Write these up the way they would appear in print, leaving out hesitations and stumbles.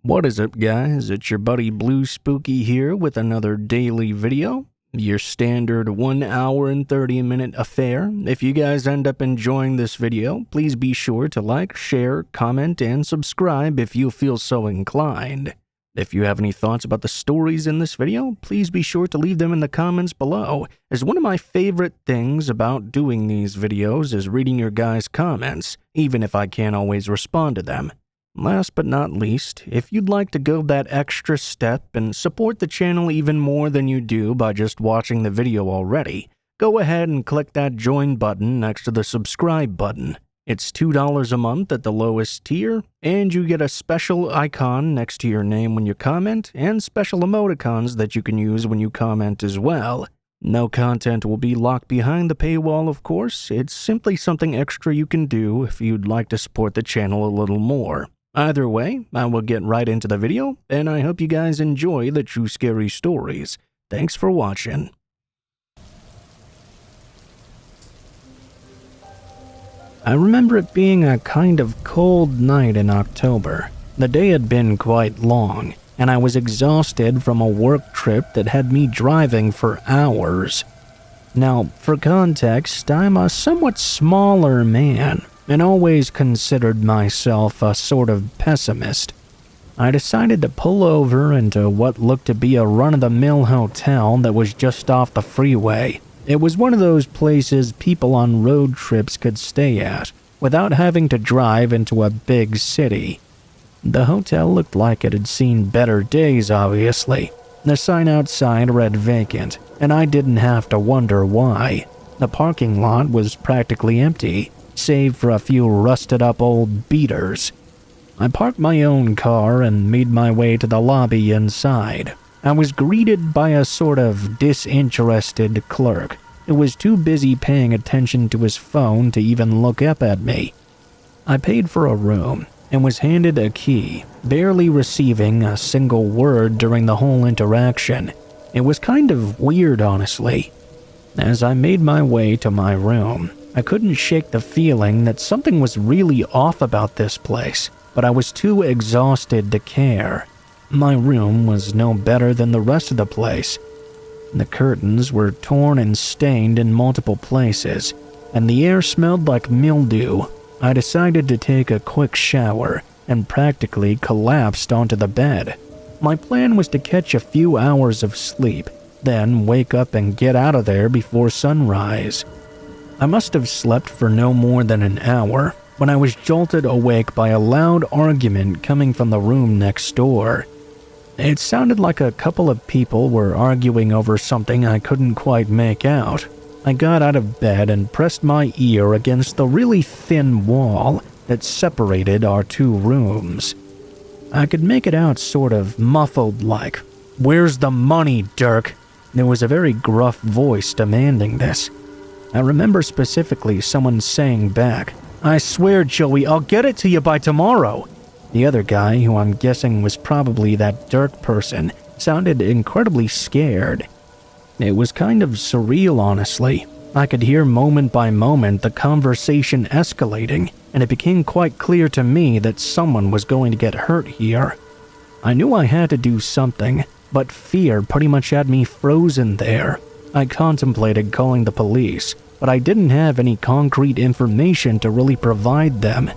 What is up, guys? It's your buddy Blue Spooky here with another daily video. Your standard 1 hour and 30-minute affair. If you guys end up enjoying this video, please be sure to like, share, comment, and subscribe if you feel so inclined. If you have any thoughts about the stories in this video, please be sure to leave them in the comments below, as one of my favorite things about doing these videos is reading your guys' comments, even if I can't always respond to them. Last but not least, if you'd like to go that extra step and support the channel even more than you do by just watching the video already, go ahead and click that join button next to the subscribe button. It's $2 a month at the lowest tier, and you get a special icon next to your name when you comment, and special emoticons that you can use when you comment as well. No content will be locked behind the paywall, of course. It's simply something extra you can do if you'd like to support the channel a little more. Either way, I will get right into the video, and I hope you guys enjoy the true scary stories. Thanks for watching. I remember it being a kind of cold night in October. The day had been quite long, and I was exhausted from a work trip that had me driving for hours. Now, for context, I'm a somewhat smaller man, and always considered myself a sort of pessimist. I decided to pull over into what looked to be a run-of-the-mill hotel that was just off the freeway. It was one of those places people on road trips could stay at, without having to drive into a big city. The hotel looked like it had seen better days, obviously. The sign outside read vacant, and I didn't have to wonder why. The parking lot was practically empty, save for a few rusted-up old beaters. I parked my own car and made my way to the lobby inside. I was greeted by a sort of disinterested clerk who was too busy paying attention to his phone to even look up at me. I paid for a room and was handed a key, barely receiving a single word during the whole interaction. It was kind of weird, honestly. As I made my way to my room, I couldn't shake the feeling that something was really off about this place, but I was too exhausted to care. My room was no better than the rest of the place. The curtains were torn and stained in multiple places, and the air smelled like mildew. I decided to take a quick shower and practically collapsed onto the bed. My plan was to catch a few hours of sleep, then wake up and get out of there before sunrise. I must have slept for no more than an hour when I was jolted awake by a loud argument coming from the room next door. It sounded like a couple of people were arguing over something I couldn't quite make out. I got out of bed and pressed my ear against the really thin wall that separated our two rooms. I could make it out sort of muffled like, "Where's the money, Dirk?" There was a very gruff voice demanding this. I remember specifically someone saying back, "I swear, Joey, I'll get it to you by tomorrow." The other guy, who I'm guessing was probably that Dirk person, sounded incredibly scared. It was kind of surreal, honestly. I could hear moment by moment the conversation escalating, and it became quite clear to me that someone was going to get hurt here. I knew I had to do something, but fear pretty much had me frozen there. I contemplated calling the police, but I didn't have any concrete information to really provide them.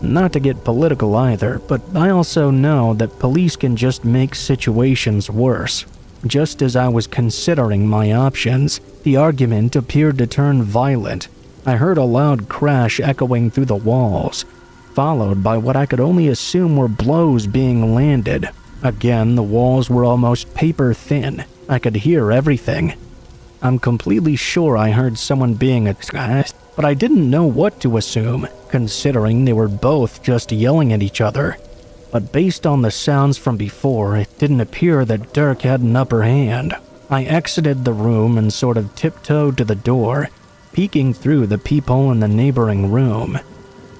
Not to get political either, but I also know that police can just make situations worse. Just as I was considering my options, the argument appeared to turn violent. I heard a loud crash echoing through the walls, followed by what I could only assume were blows being landed. Again, the walls were almost paper thin. I could hear everything. I'm completely sure I heard someone being attacked, but I didn't know what to assume, considering they were both just yelling at each other. But based on the sounds from before, it didn't appear that Dirk had an upper hand. I exited the room and sort of tiptoed to the door, peeking through the peephole in the neighboring room.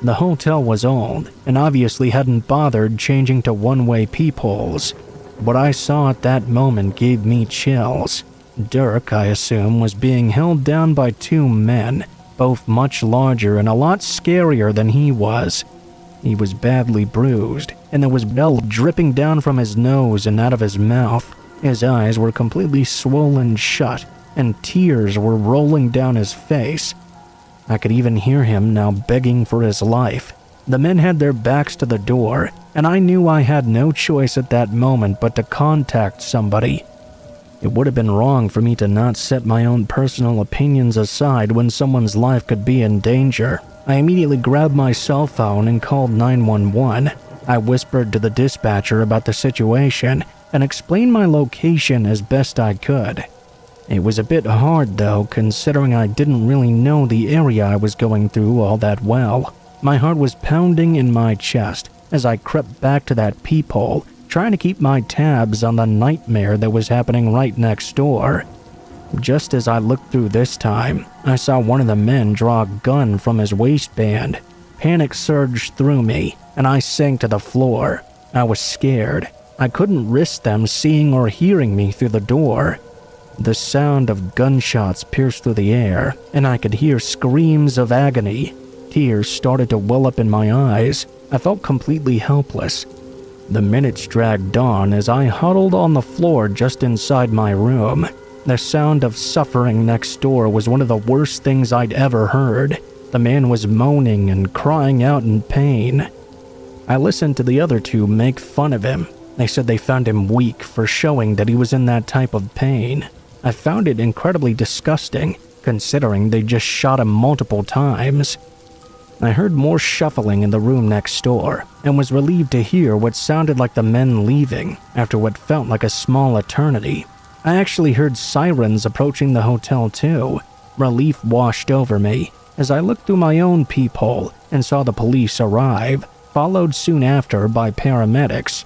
The hotel was old, and obviously hadn't bothered changing to one-way peepholes. What I saw at that moment gave me chills. Dirk, I assume, was being held down by two men, both much larger and a lot scarier than he was. He was badly bruised, and there was blood dripping down from his nose and out of his mouth. His eyes were completely swollen shut, and tears were rolling down his face. I could even hear him now begging for his life. The men had their backs to the door, and I knew I had no choice at that moment but to contact somebody. It would have been wrong for me to not set my own personal opinions aside when someone's life could be in danger. I immediately grabbed my cell phone and called 911. I whispered to the dispatcher about the situation and explained my location as best I could. It was a bit hard though, considering I didn't really know the area I was going through all that well. My heart was pounding in my chest as I crept back to that peephole, trying to keep my tabs on the nightmare that was happening right next door. Just as I looked through this time, I saw one of the men draw a gun from his waistband. Panic surged through me, and I sank to the floor. I was scared. I couldn't risk them seeing or hearing me through the door. The sound of gunshots pierced through the air, and I could hear screams of agony. Tears started to well up in my eyes. I felt completely helpless. The minutes dragged on as I huddled on the floor just inside my room. The sound of suffering next door was one of the worst things I'd ever heard. The man was moaning and crying out in pain. I listened to the other two make fun of him. They said they found him weak for showing that he was in that type of pain. I found it incredibly disgusting, considering they just shot him multiple times. I heard more shuffling in the room next door, and was relieved to hear what sounded like the men leaving after what felt like a small eternity. I actually heard sirens approaching the hotel too. Relief washed over me as I looked through my own peephole and saw the police arrive, followed soon after by paramedics.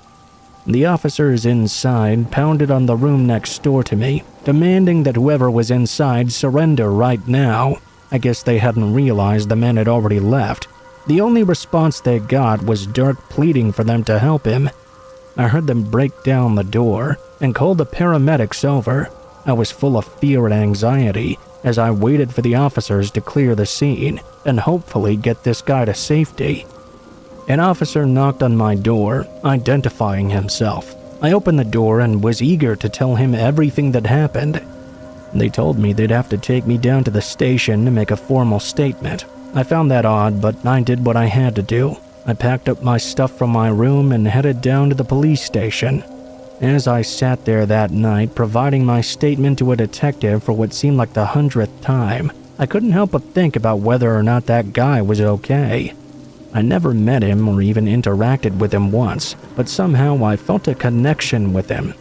The officers inside pounded on the room next door to me, demanding that whoever was inside surrender right now. I guess they hadn't realized the men had already left. The only response they got was Dirk pleading for them to help him. I heard them break down the door and call the paramedics over. I was full of fear and anxiety as I waited for the officers to clear the scene and hopefully get this guy to safety. An officer knocked on my door, identifying himself. I opened the door and was eager to tell him everything that happened. They told me they'd have to take me down to the station to make a formal statement. I found that odd, but I did what I had to do. I packed up my stuff from my room and headed down to the police station. As I sat there that night, providing my statement to a detective for what seemed like the 100th time, I couldn't help but think about whether or not that guy was okay. I never met him or even interacted with him once, but somehow I felt a connection with him.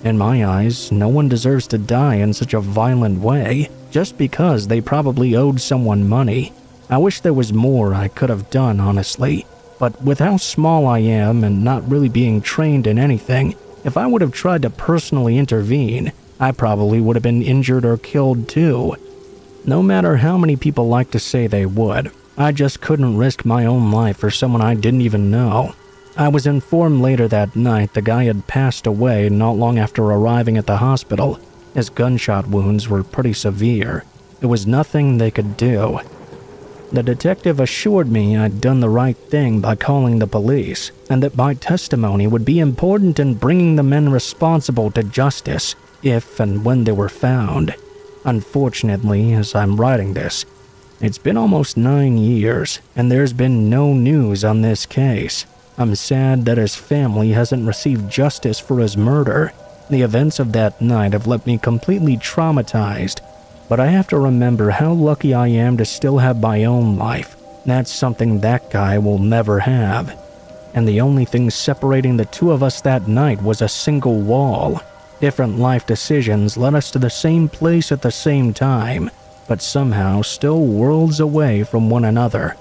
In my eyes, no one deserves to die in such a violent way, just because they probably owed someone money. I wish there was more I could have done, honestly. But with how small I am and not really being trained in anything, if I would have tried to personally intervene, I probably would have been injured or killed too. No matter how many people like to say they would, I just couldn't risk my own life for someone I didn't even know. I was informed later that night the guy had passed away not long after arriving at the hospital. His gunshot wounds were pretty severe. It was nothing they could do. The detective assured me I'd done the right thing by calling the police, and that my testimony would be important in bringing the men responsible to justice if and when they were found. Unfortunately, as I'm writing this, it's been almost 9 years, and there's been no news on this case. I'm sad that his family hasn't received justice for his murder. The events of that night have left me completely traumatized, but I have to remember how lucky I am to still have my own life. That's something that guy will never have. And the only thing separating the two of us that night was a single wall. Different life decisions led us to the same place at the same time, but somehow still worlds away from one another.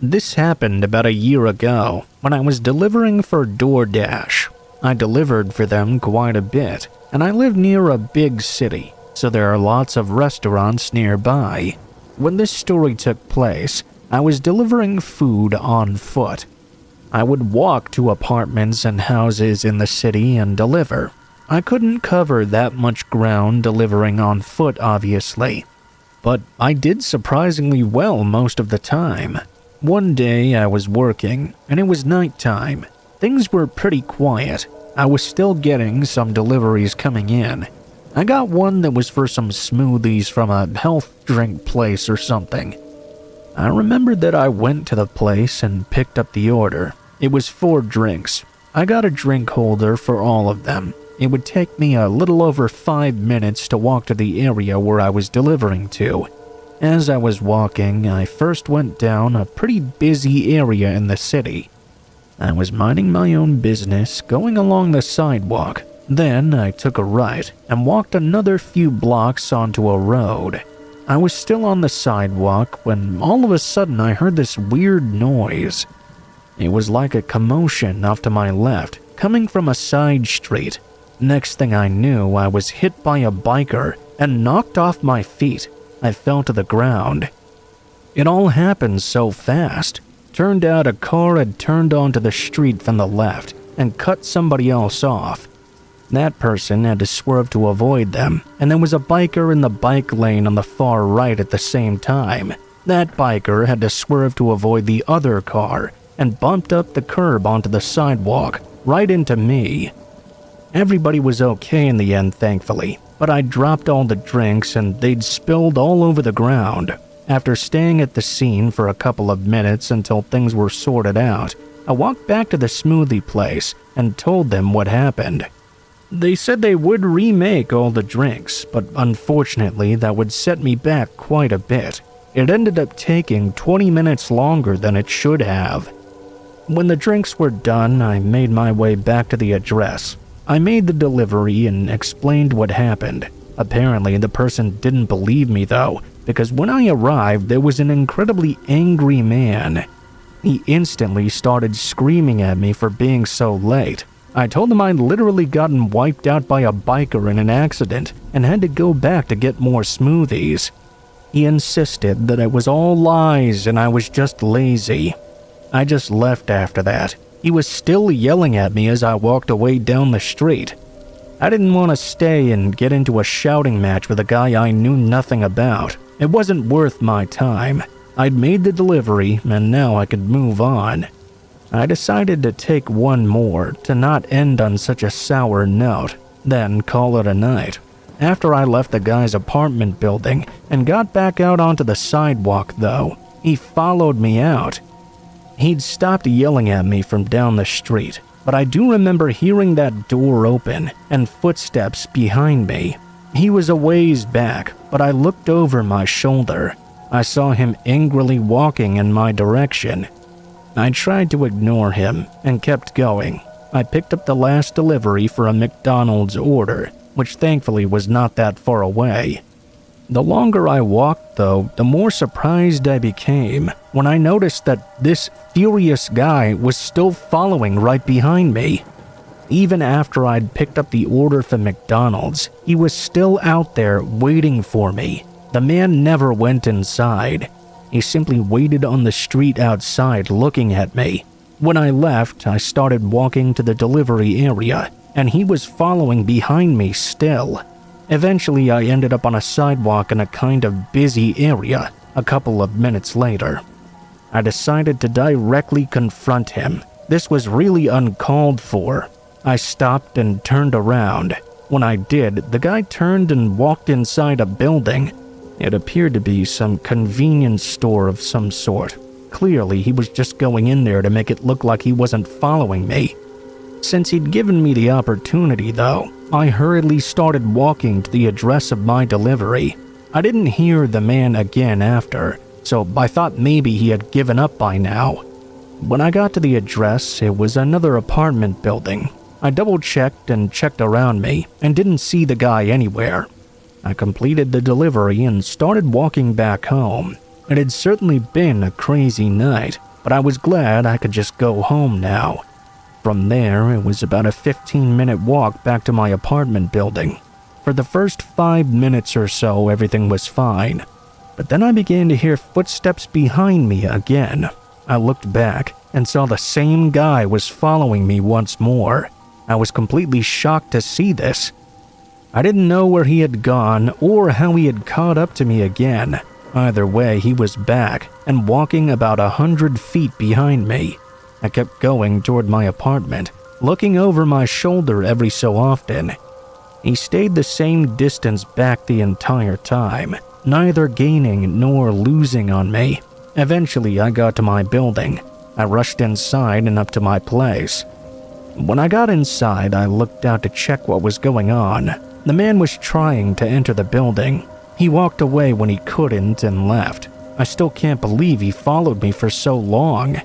This happened about a year ago when I was delivering for DoorDash. I delivered for them quite a bit, and I live near a big city, so there are lots of restaurants nearby. When this story took place, I was delivering food on foot. I would walk to apartments and houses in the city and deliver. I couldn't cover that much ground delivering on foot, obviously, but I did surprisingly well most of the time. One day I was working, and it was nighttime. Things were pretty quiet. I was still getting some deliveries coming in. I got one that was for some smoothies from a health drink place or something. I remembered that I went to the place and picked up the order. It was 4 drinks. I got a drink holder for all of them. It would take me a little over 5 minutes to walk to the area where I was delivering to. As I was walking, I first went down a pretty busy area in the city. I was minding my own business, going along the sidewalk. Then I took a right and walked another few blocks onto a road. I was still on the sidewalk when all of a sudden I heard this weird noise. It was like a commotion off to my left, coming from a side street. Next thing I knew, I was hit by a biker and knocked off my feet. I fell to the ground. It all happened so fast. Turned out a car had turned onto the street from the left and cut somebody else off. That person had to swerve to avoid them, and there was a biker in the bike lane on the far right at the same time. That biker had to swerve to avoid the other car and bumped up the curb onto the sidewalk, right into me. Everybody was okay in the end, thankfully, but I dropped all the drinks and they'd spilled all over the ground. After staying at the scene for a couple of minutes until things were sorted out, I walked back to the smoothie place and told them what happened. They said they would remake all the drinks, but unfortunately that would set me back quite a bit. It ended up taking 20 minutes longer than it should have. When the drinks were done, I made my way back to the address. I made the delivery and explained what happened. Apparently, the person didn't believe me though, because when I arrived, there was an incredibly angry man. He instantly started screaming at me for being so late. I told him I'd literally gotten wiped out by a biker in an accident and had to go back to get more smoothies. He insisted that it was all lies and I was just lazy. I just left after that. He was still yelling at me as I walked away down the street. I didn't want to stay and get into a shouting match with a guy I knew nothing about. It wasn't worth my time. I'd made the delivery and now I could move on. I decided to take one more to not end on such a sour note, then call it a night. After I left the guy's apartment building and got back out onto the sidewalk though, he followed me out. He'd stopped yelling at me from down the street, but I do remember hearing that door open and footsteps behind me. He was a ways back, but I looked over my shoulder. I saw him angrily walking in my direction. I tried to ignore him and kept going. I picked up the last delivery for a McDonald's order, which thankfully was not that far away. The longer I walked, though, the more surprised I became when I noticed that this furious guy was still following right behind me. Even after I'd picked up the order from McDonald's, he was still out there waiting for me. The man never went inside. He simply waited on the street outside looking at me. When I left, I started walking to the delivery area, and he was following behind me still. Eventually, I ended up on a sidewalk in a kind of busy area a couple of minutes later. I decided to directly confront him. This was really uncalled for. I stopped and turned around. When I did, the guy turned and walked inside a building. It appeared to be some convenience store of some sort. Clearly, he was just going in there to make it look like he wasn't following me. Since he'd given me the opportunity, though, I hurriedly started walking to the address of my delivery. I didn't hear the man again after, so I thought maybe he had given up by now. When I got to the address, it was another apartment building. I double-checked and checked around me and didn't see the guy anywhere. I completed the delivery and started walking back home. It had certainly been a crazy night, but I was glad I could just go home now. From there, it was about a 15-minute walk back to my apartment building. For the first 5 minutes or so, everything was fine. But then I began to hear footsteps behind me again. I looked back and saw the same guy was following me once more. I was completely shocked to see this. I didn't know where he had gone or how he had caught up to me again. Either way, he was back and walking about 100 feet behind me. I kept going toward my apartment, looking over my shoulder every so often. He stayed the same distance back the entire time, neither gaining nor losing on me. Eventually, I got to my building. I rushed inside and up to my place. When I got inside, I looked out to check what was going on. The man was trying to enter the building. He walked away when he couldn't and left. I still can't believe he followed me for so long.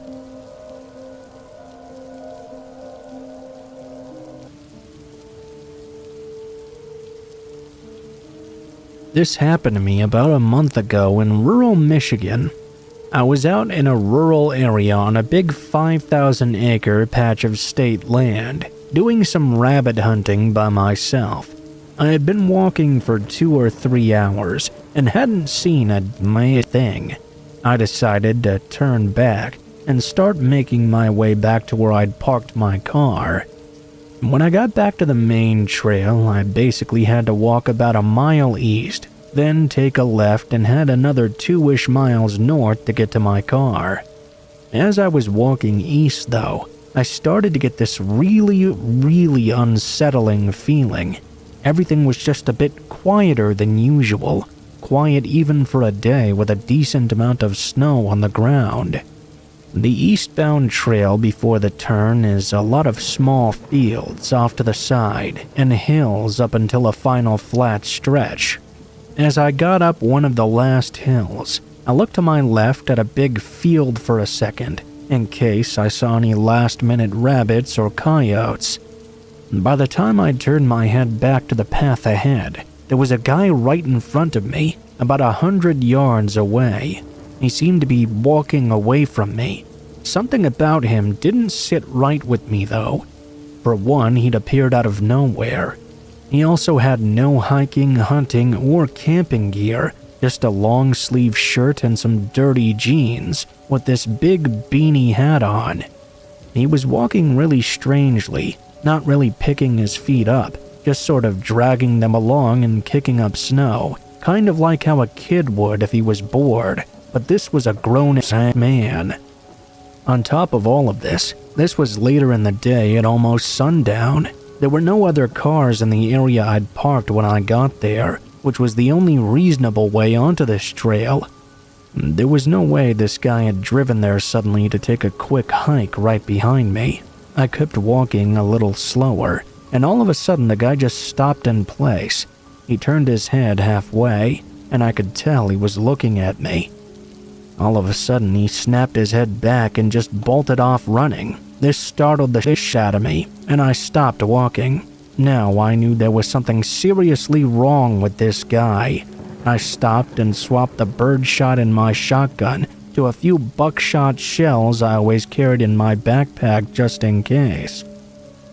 This happened to me about a month ago in rural Michigan. I was out in a rural area on a big 5,000-acre patch of state land, doing some rabbit hunting by myself. I had been walking for 2 or 3 hours and hadn't seen a thing. I decided to turn back and start making my way back to where I'd parked my car. When I got back to the main trail, I basically had to walk about a mile east, then take a left and head another 2-ish miles north to get to my car. As I was walking east, though, I started to get this really unsettling feeling. Everything was just a bit quieter than usual, quiet even for a day with a decent amount of snow on the ground. The eastbound trail before the turn is a lot of small fields off to the side and hills up until a final flat stretch. As I got up one of the last hills, I looked to my left at a big field for a second, in case I saw any last-minute rabbits or coyotes. By the time I turned my head back to the path ahead, there was a guy right in front of me, about 100 yards away. He seemed to be walking away from me. Something about him didn't sit right with me, though. For one, he'd appeared out of nowhere. He also had no hiking, hunting, or camping gear, just a long-sleeve shirt and some dirty jeans with this big beanie hat on. He was walking really strangely, not really picking his feet up, just sort of dragging them along and kicking up snow, kind of like how a kid would if he was bored, but this was a grown-ass man. On top of all of this was later in the day at almost sundown. There were no other cars in the area I'd parked when I got there, which was the only reasonable way onto this trail. There was no way this guy had driven there suddenly to take a quick hike right behind me. I kept walking a little slower, and all of a sudden the guy just stopped in place. He turned his head halfway, and I could tell he was looking at me. All of a sudden he snapped his head back and just bolted off running. This startled the shit out of me, and I stopped walking. Now I knew there was something seriously wrong with this guy. I stopped and swapped the birdshot in my shotgun to a few buckshot shells I always carried in my backpack just in case.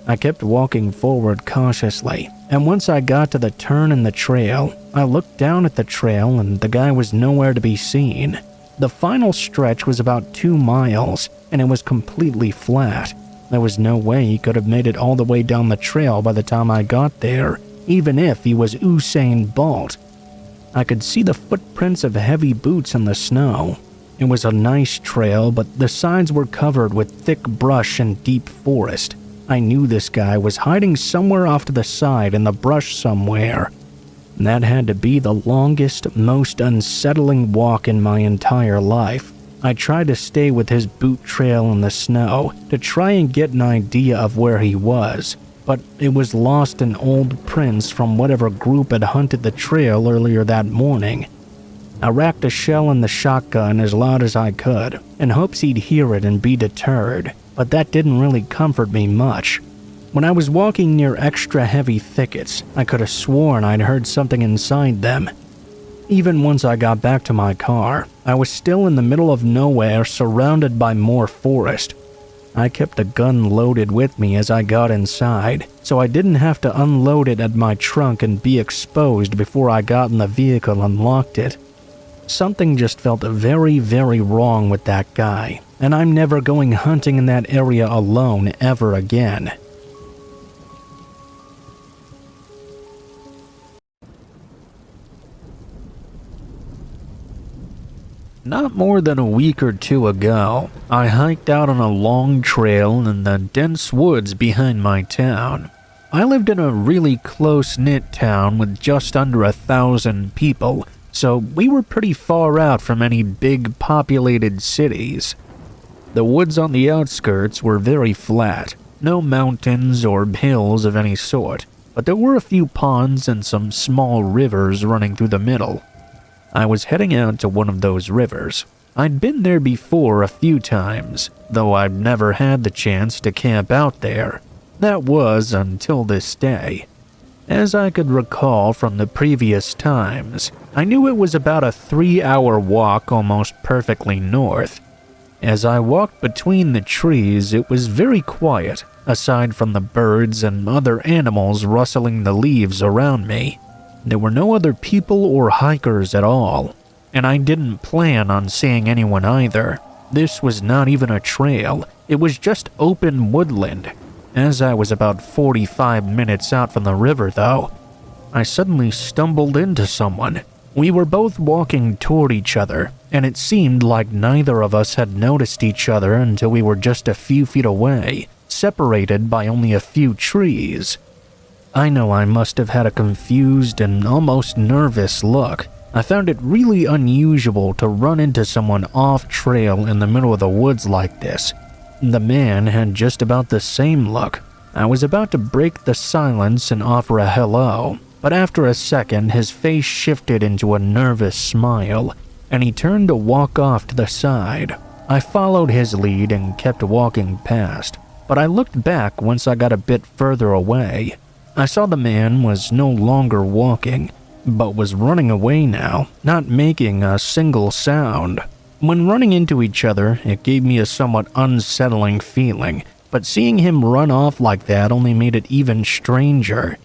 I kept walking forward cautiously, and once I got to the turn in the trail, I looked down at the trail and the guy was nowhere to be seen. The final stretch was about 2 miles, and it was completely flat. There was no way he could have made it all the way down the trail by the time I got there, even if he was Usain Bolt. I could see the footprints of heavy boots in the snow. It was a nice trail, but the sides were covered with thick brush and deep forest. I knew this guy was hiding somewhere off to the side in the brush somewhere. That had to be the longest, most unsettling walk in my entire life. I tried to stay with his boot trail in the snow to try and get an idea of where he was, but it was lost in old prints from whatever group had hunted the trail earlier that morning. I racked a shell in the shotgun as loud as I could, in hopes he'd hear it and be deterred, but that didn't really comfort me much. When I was walking near extra heavy thickets, I could have sworn I'd heard something inside them. Even once I got back to my car, I was still in the middle of nowhere surrounded by more forest. I kept the gun loaded with me as I got inside, so I didn't have to unload it at my trunk and be exposed before I got in the vehicle and locked it. Something just felt very, very wrong with that guy, and I'm never going hunting in that area alone ever again. Not more than a week or two ago, I hiked out on a long trail in the dense woods behind my town. I lived in a really close-knit town with just under 1,000 people, so we were pretty far out from any big populated cities. The woods on the outskirts were very flat, no mountains or hills of any sort, but there were a few ponds and some small rivers running through the middle. I was heading out to one of those rivers. I'd been there before a few times, though I'd never had the chance to camp out there. That was until this day. As I could recall from the previous times, I knew it was about a 3-hour walk almost perfectly north. As I walked between the trees, it was very quiet, aside from the birds and other animals rustling the leaves around me. There were no other people or hikers at all, and I didn't plan on seeing anyone either. This was not even a trail, it was just open woodland. As I was about 45 minutes out from the river, though, I suddenly stumbled into someone. We were both walking toward each other, and it seemed like neither of us had noticed each other until we were just a few feet away, separated by only a few trees. I know I must have had a confused and almost nervous look. I found it really unusual to run into someone off-trail in the middle of the woods like this. The man had just about the same look. I was about to break the silence and offer a hello, but after a second his face shifted into a nervous smile, and he turned to walk off to the side. I followed his lead and kept walking past, but I looked back once I got a bit further away. I saw the man was no longer walking, but was running away now, not making a single sound. When running into each other, it gave me a somewhat unsettling feeling, but seeing him run off like that only made it even stranger.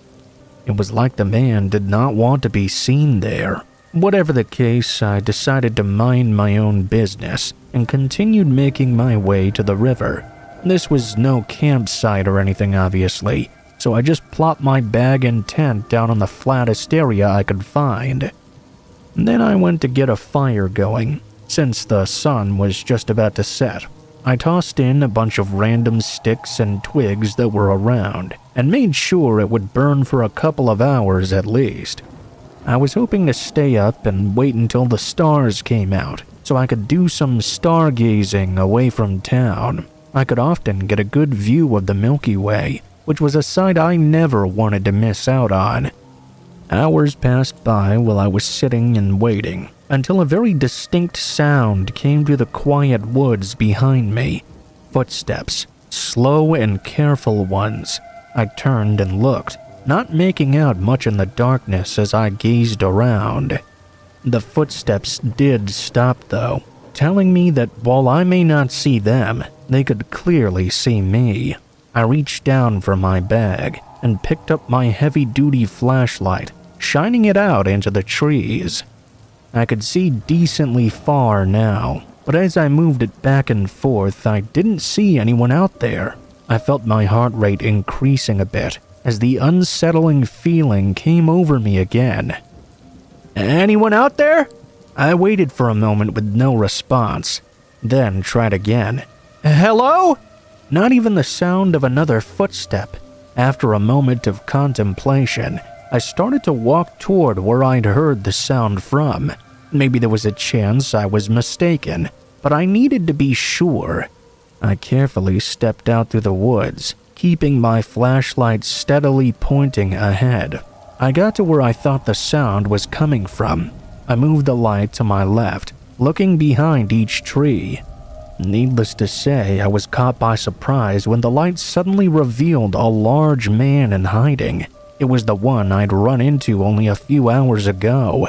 It was like the man did not want to be seen there. Whatever the case, I decided to mind my own business and continued making my way to the river. This was no campsite or anything, obviously, so I just plopped my bag and tent down on the flattest area I could find. Then I went to get a fire going. Since the sun was just about to set, I tossed in a bunch of random sticks and twigs that were around, and made sure it would burn for a couple of hours at least. I was hoping to stay up and wait until the stars came out, so I could do some stargazing away from town. I could often get a good view of the Milky Way, which was a sight I never wanted to miss out on. Hours passed by while I was sitting and waiting, until a very distinct sound came through the quiet woods behind me. Footsteps, slow and careful ones. I turned and looked, not making out much in the darkness as I gazed around. The footsteps did stop though, telling me that while I may not see them, they could clearly see me. I reached down for my bag and picked up my heavy-duty flashlight, shining it out into the trees. I could see decently far now, but as I moved it back and forth, I didn't see anyone out there. I felt my heart rate increasing a bit as the unsettling feeling came over me again. "Anyone out there?" I waited for a moment with no response, then tried again. "Hello?" Not even the sound of another footstep. After a moment of contemplation, I started to walk toward where I'd heard the sound from. Maybe there was a chance I was mistaken, but I needed to be sure. I carefully stepped out through the woods, keeping my flashlight steadily pointing ahead. I got to where I thought the sound was coming from. I moved the light to my left, looking behind each tree. Needless to say, I was caught by surprise when the light suddenly revealed a large man in hiding. It was the one I'd run into only a few hours ago.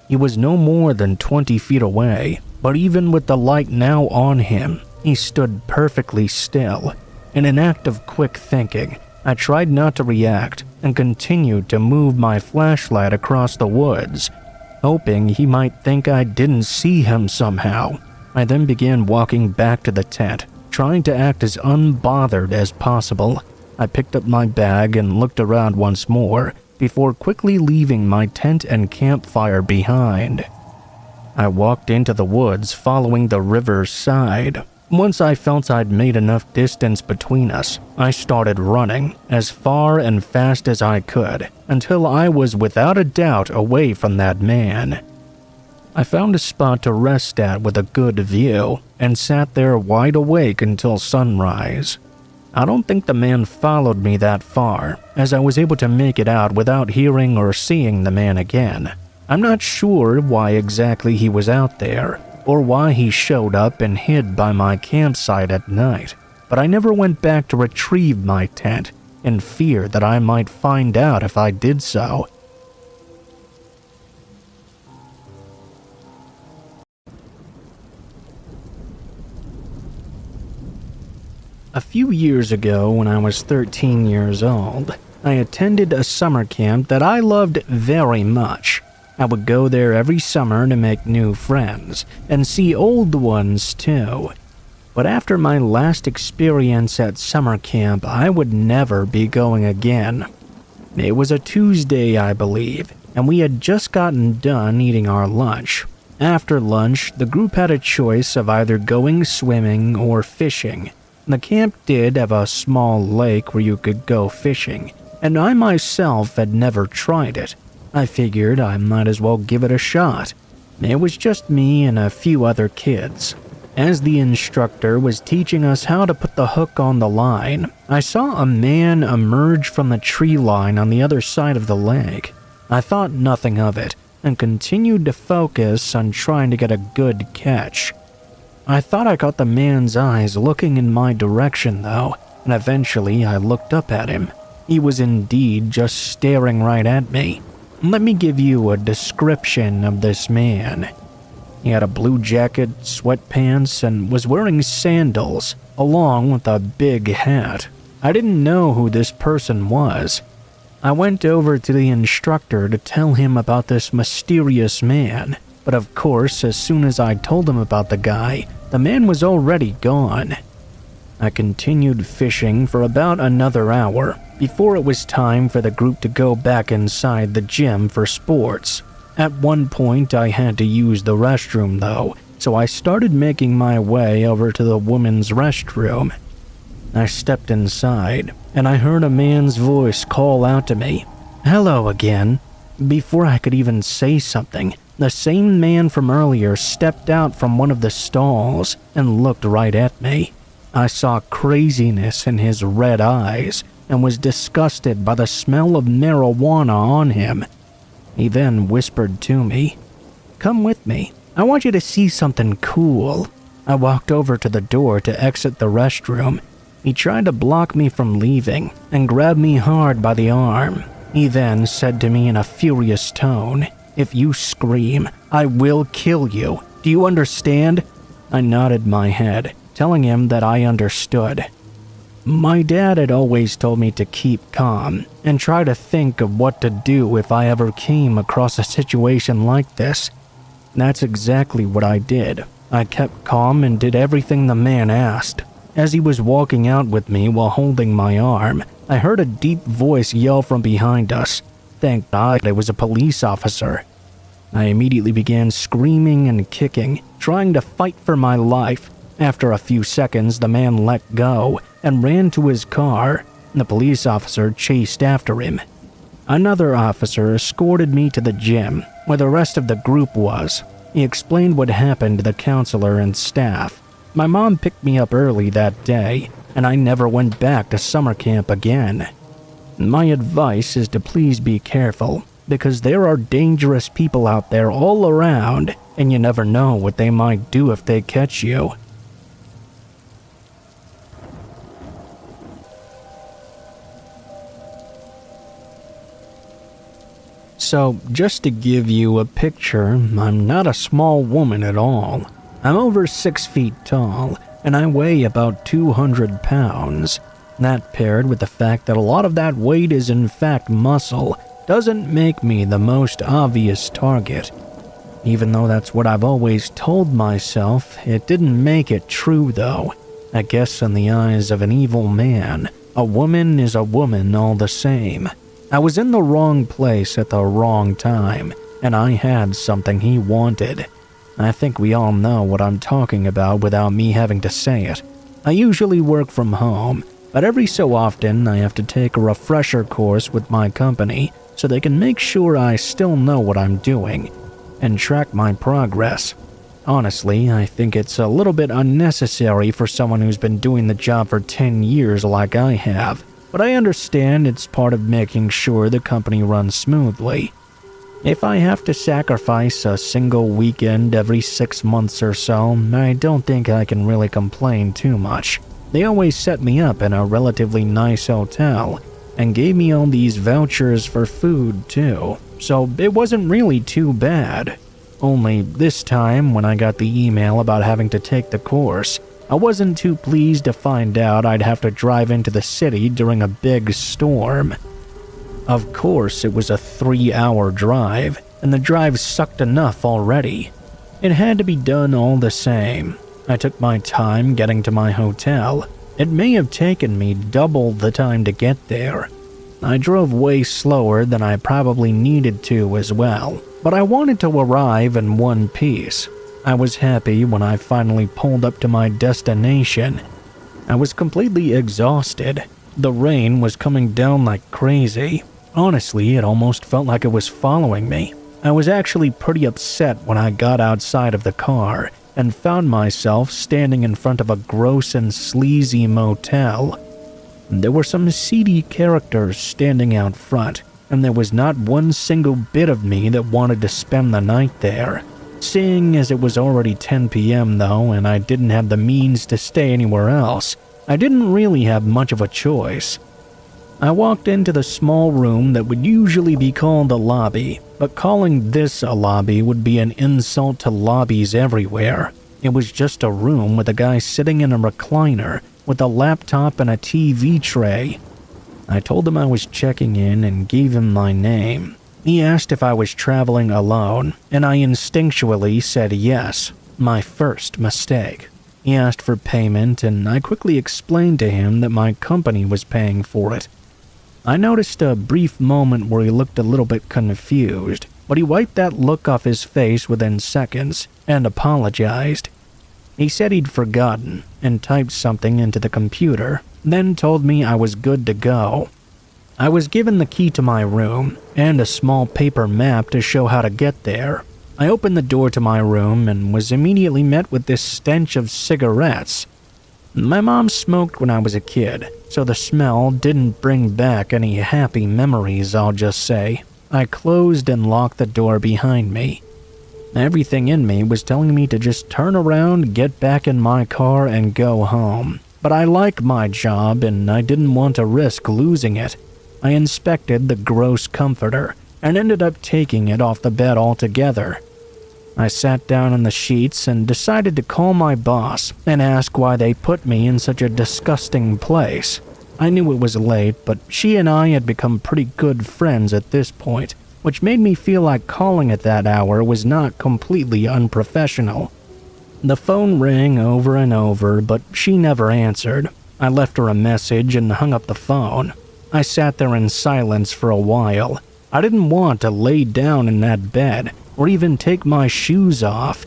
He was no more than 20 feet away, but even with the light now on him, he stood perfectly still. In an act of quick thinking, I tried not to react and continued to move my flashlight across the woods, hoping he might think I didn't see him somehow. I then began walking back to the tent, trying to act as unbothered as possible. I picked up my bag and looked around once more before quickly leaving my tent and campfire behind. I walked into the woods following the river's side. Once I felt I'd made enough distance between us, I started running as far and fast as I could until I was without a doubt away from that man. I found a spot to rest at with a good view and sat there wide awake until sunrise. I don't think the man followed me that far, as I was able to make it out without hearing or seeing the man again. I'm not sure why exactly he was out there, or why he showed up and hid by my campsite at night, but I never went back to retrieve my tent in fear that I might find out if I did so. A few years ago, when I was 13 years old, I attended a summer camp that I loved very much. I would go there every summer to make new friends, and see old ones too. But after my last experience at summer camp, I would never be going again. It was a Tuesday, I believe, and we had just gotten done eating our lunch. After lunch, the group had a choice of either going swimming or fishing. The camp did have a small lake where you could go fishing, and I myself had never tried it. I figured I might as well give it a shot. It was just me and a few other kids. As the instructor was teaching us how to put the hook on the line, I saw a man emerge from the tree line on the other side of the lake. I thought nothing of it and continued to focus on trying to get a good catch. I thought I caught the man's eyes looking in my direction though, and eventually I looked up at him. He was indeed just staring right at me. Let me give you a description of this man. He had a blue jacket, sweatpants, and was wearing sandals, along with a big hat. I didn't know who this person was. I went over to the instructor to tell him about this mysterious man, but of course, as soon as I told him about the guy, the man was already gone. I continued fishing for about another hour before it was time for the group to go back inside the gym for sports. At one point, I had to use the restroom though, so I started making my way over to the women's restroom. I stepped inside, and I heard a man's voice call out to me, "Hello again." Before I could even say something, the same man from earlier stepped out from one of the stalls and looked right at me. I saw craziness in his red eyes and was disgusted by the smell of marijuana on him. He then whispered to me, "Come with me. I want you to see something cool." I walked over to the door to exit the restroom. He tried to block me from leaving and grabbed me hard by the arm. He then said to me in a furious tone, "If you scream, I will kill you. Do you understand?" I nodded my head, telling him that I understood. My dad had always told me to keep calm and try to think of what to do if I ever came across a situation like this. That's exactly what I did. I kept calm and did everything the man asked. As he was walking out with me while holding my arm, I heard a deep voice yell from behind us. Thank God it was a police officer. I immediately began screaming and kicking, trying to fight for my life. After a few seconds, the man let go and ran to his car. The police officer chased after him. Another officer escorted me to the gym, where the rest of the group was. He explained what happened to the counselor and staff. My mom picked me up early that day, and I never went back to summer camp again. My advice is to please be careful, because there are dangerous people out there all around, and you never know what they might do if they catch you. So, just to give you a picture, I'm not a small woman at all. I'm over 6 feet tall, and I weigh about 200 pounds. That, paired with the fact that a lot of that weight is in fact muscle, doesn't make me the most obvious target. Even though that's what I've always told myself, it didn't make it true though. I guess in the eyes of an evil man, a woman is a woman all the same. I was in the wrong place at the wrong time, and I had something he wanted. I think we all know what I'm talking about without me having to say it. I usually work from home, but every so often I have to take a refresher course with my company so they can make sure I still know what I'm doing and track my progress. Honestly, I think it's a little bit unnecessary for someone who's been doing the job for 10 years like I have, but I understand it's part of making sure the company runs smoothly. If I have to sacrifice a single weekend every 6 months or so, I don't think I can really complain too much. They always set me up in a relatively nice hotel and gave me all these vouchers for food too, so it wasn't really too bad. Only this time, when I got the email about having to take the course, I wasn't too pleased to find out I'd have to drive into the city during a big storm. Of course, it was a 3-hour drive, and the drive sucked enough already. It had to be done all the same. I took my time getting to my hotel. It may have taken me double the time to get there. I drove way slower than I probably needed to as well, but I wanted to arrive in one piece. I was happy when I finally pulled up to my destination. I was completely exhausted. The rain was coming down like crazy. Honestly, it almost felt like it was following me. I was actually pretty upset when I got outside of the car and found myself standing in front of a gross and sleazy motel. There were some seedy characters standing out front, and there was not one single bit of me that wanted to spend the night there. Seeing as it was already 10 p.m. though, and I didn't have the means to stay anywhere else, I didn't really have much of a choice. I walked into the small room that would usually be called a lobby, but calling this a lobby would be an insult to lobbies everywhere. It was just a room with a guy sitting in a recliner with a laptop and a TV tray. I told him I was checking in and gave him my name. He asked if I was traveling alone, and I instinctually said yes, my first mistake. He asked for payment, and I quickly explained to him that my company was paying for it. I noticed a brief moment where he looked a little bit confused, but he wiped that look off his face within seconds and apologized. He said he'd forgotten and typed something into the computer, then told me I was good to go. I was given the key to my room and a small paper map to show how to get there. I opened the door to my room and was immediately met with this stench of cigarettes. My mom smoked when I was a kid, so the smell didn't bring back any happy memories, I'll just say. I closed and locked the door behind me. Everything in me was telling me to just turn around, get back in my car, and go home. But I like my job, and I didn't want to risk losing it. I inspected the gross comforter and ended up taking it off the bed altogether. I sat down on the sheets and decided to call my boss and ask why they put me in such a disgusting place. I knew it was late, but she and I had become pretty good friends at this point, which made me feel like calling at that hour was not completely unprofessional. The phone rang over and over, but she never answered. I left her a message and hung up the phone. I sat there in silence for a while. I didn't want to lay down in that bed or even take my shoes off.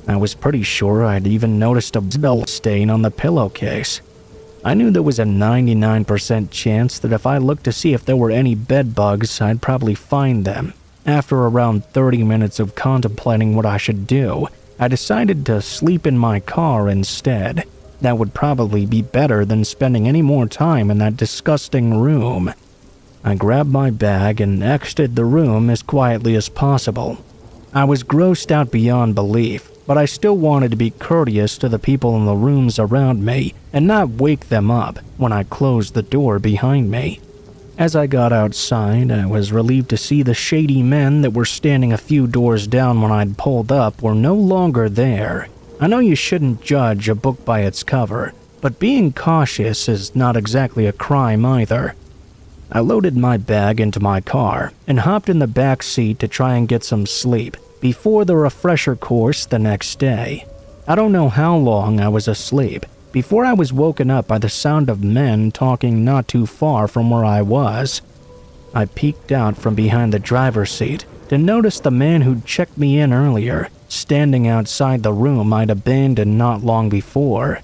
I was pretty sure I'd even noticed a smell stain on the pillowcase. I knew there was a 99% chance that if I looked to see if there were any bed bugs, I'd probably find them. After around 30 minutes of contemplating what I should do, I decided to sleep in my car instead. That would probably be better than spending any more time in that disgusting room. I grabbed my bag and exited the room as quietly as possible. I was grossed out beyond belief, but I still wanted to be courteous to the people in the rooms around me and not wake them up when I closed the door behind me. As I got outside, I was relieved to see the shady men that were standing a few doors down when I'd pulled up were no longer there. I know you shouldn't judge a book by its cover, but being cautious is not exactly a crime either. I loaded my bag into my car and hopped in the back seat to try and get some sleep before the refresher course the next day. I don't know how long I was asleep before I was woken up by the sound of men talking not too far from where I was. I peeked out from behind the driver's seat to notice the man who'd checked me in earlier standing outside the room I'd abandoned not long before.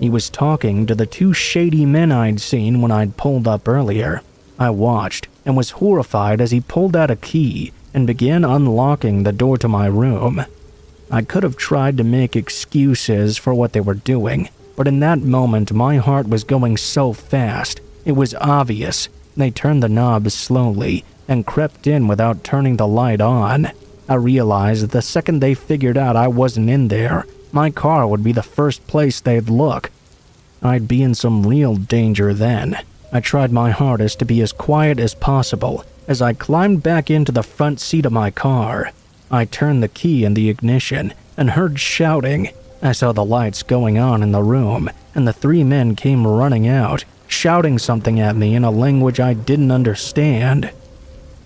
He was talking to the two shady men I'd seen when I'd pulled up earlier. I watched and was horrified as he pulled out a key and began unlocking the door to my room. I could have tried to make excuses for what they were doing, but in that moment my heart was going so fast, it was obvious. They turned the knob slowly and crept in without turning the light on. I realized that the second they figured out I wasn't in there, my car would be the first place they'd look. I'd be in some real danger then. I tried my hardest to be as quiet as possible as I climbed back into the front seat of my car. I turned the key in the ignition and heard shouting. I saw the lights going on in the room, and the three men came running out, shouting something at me in a language I didn't understand.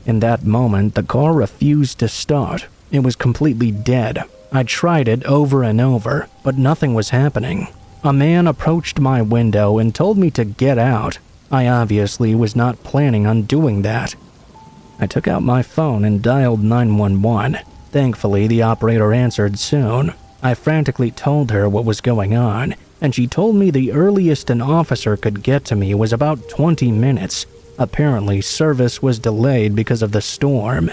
In that moment, the car refused to start. It was completely dead. I tried it over and over, but nothing was happening. A man approached my window and told me to get out. I obviously was not planning on doing that. I took out my phone and dialed 911. Thankfully, the operator answered soon. I frantically told her what was going on, and she told me the earliest an officer could get to me was about 20 minutes. Apparently, service was delayed because of the storm.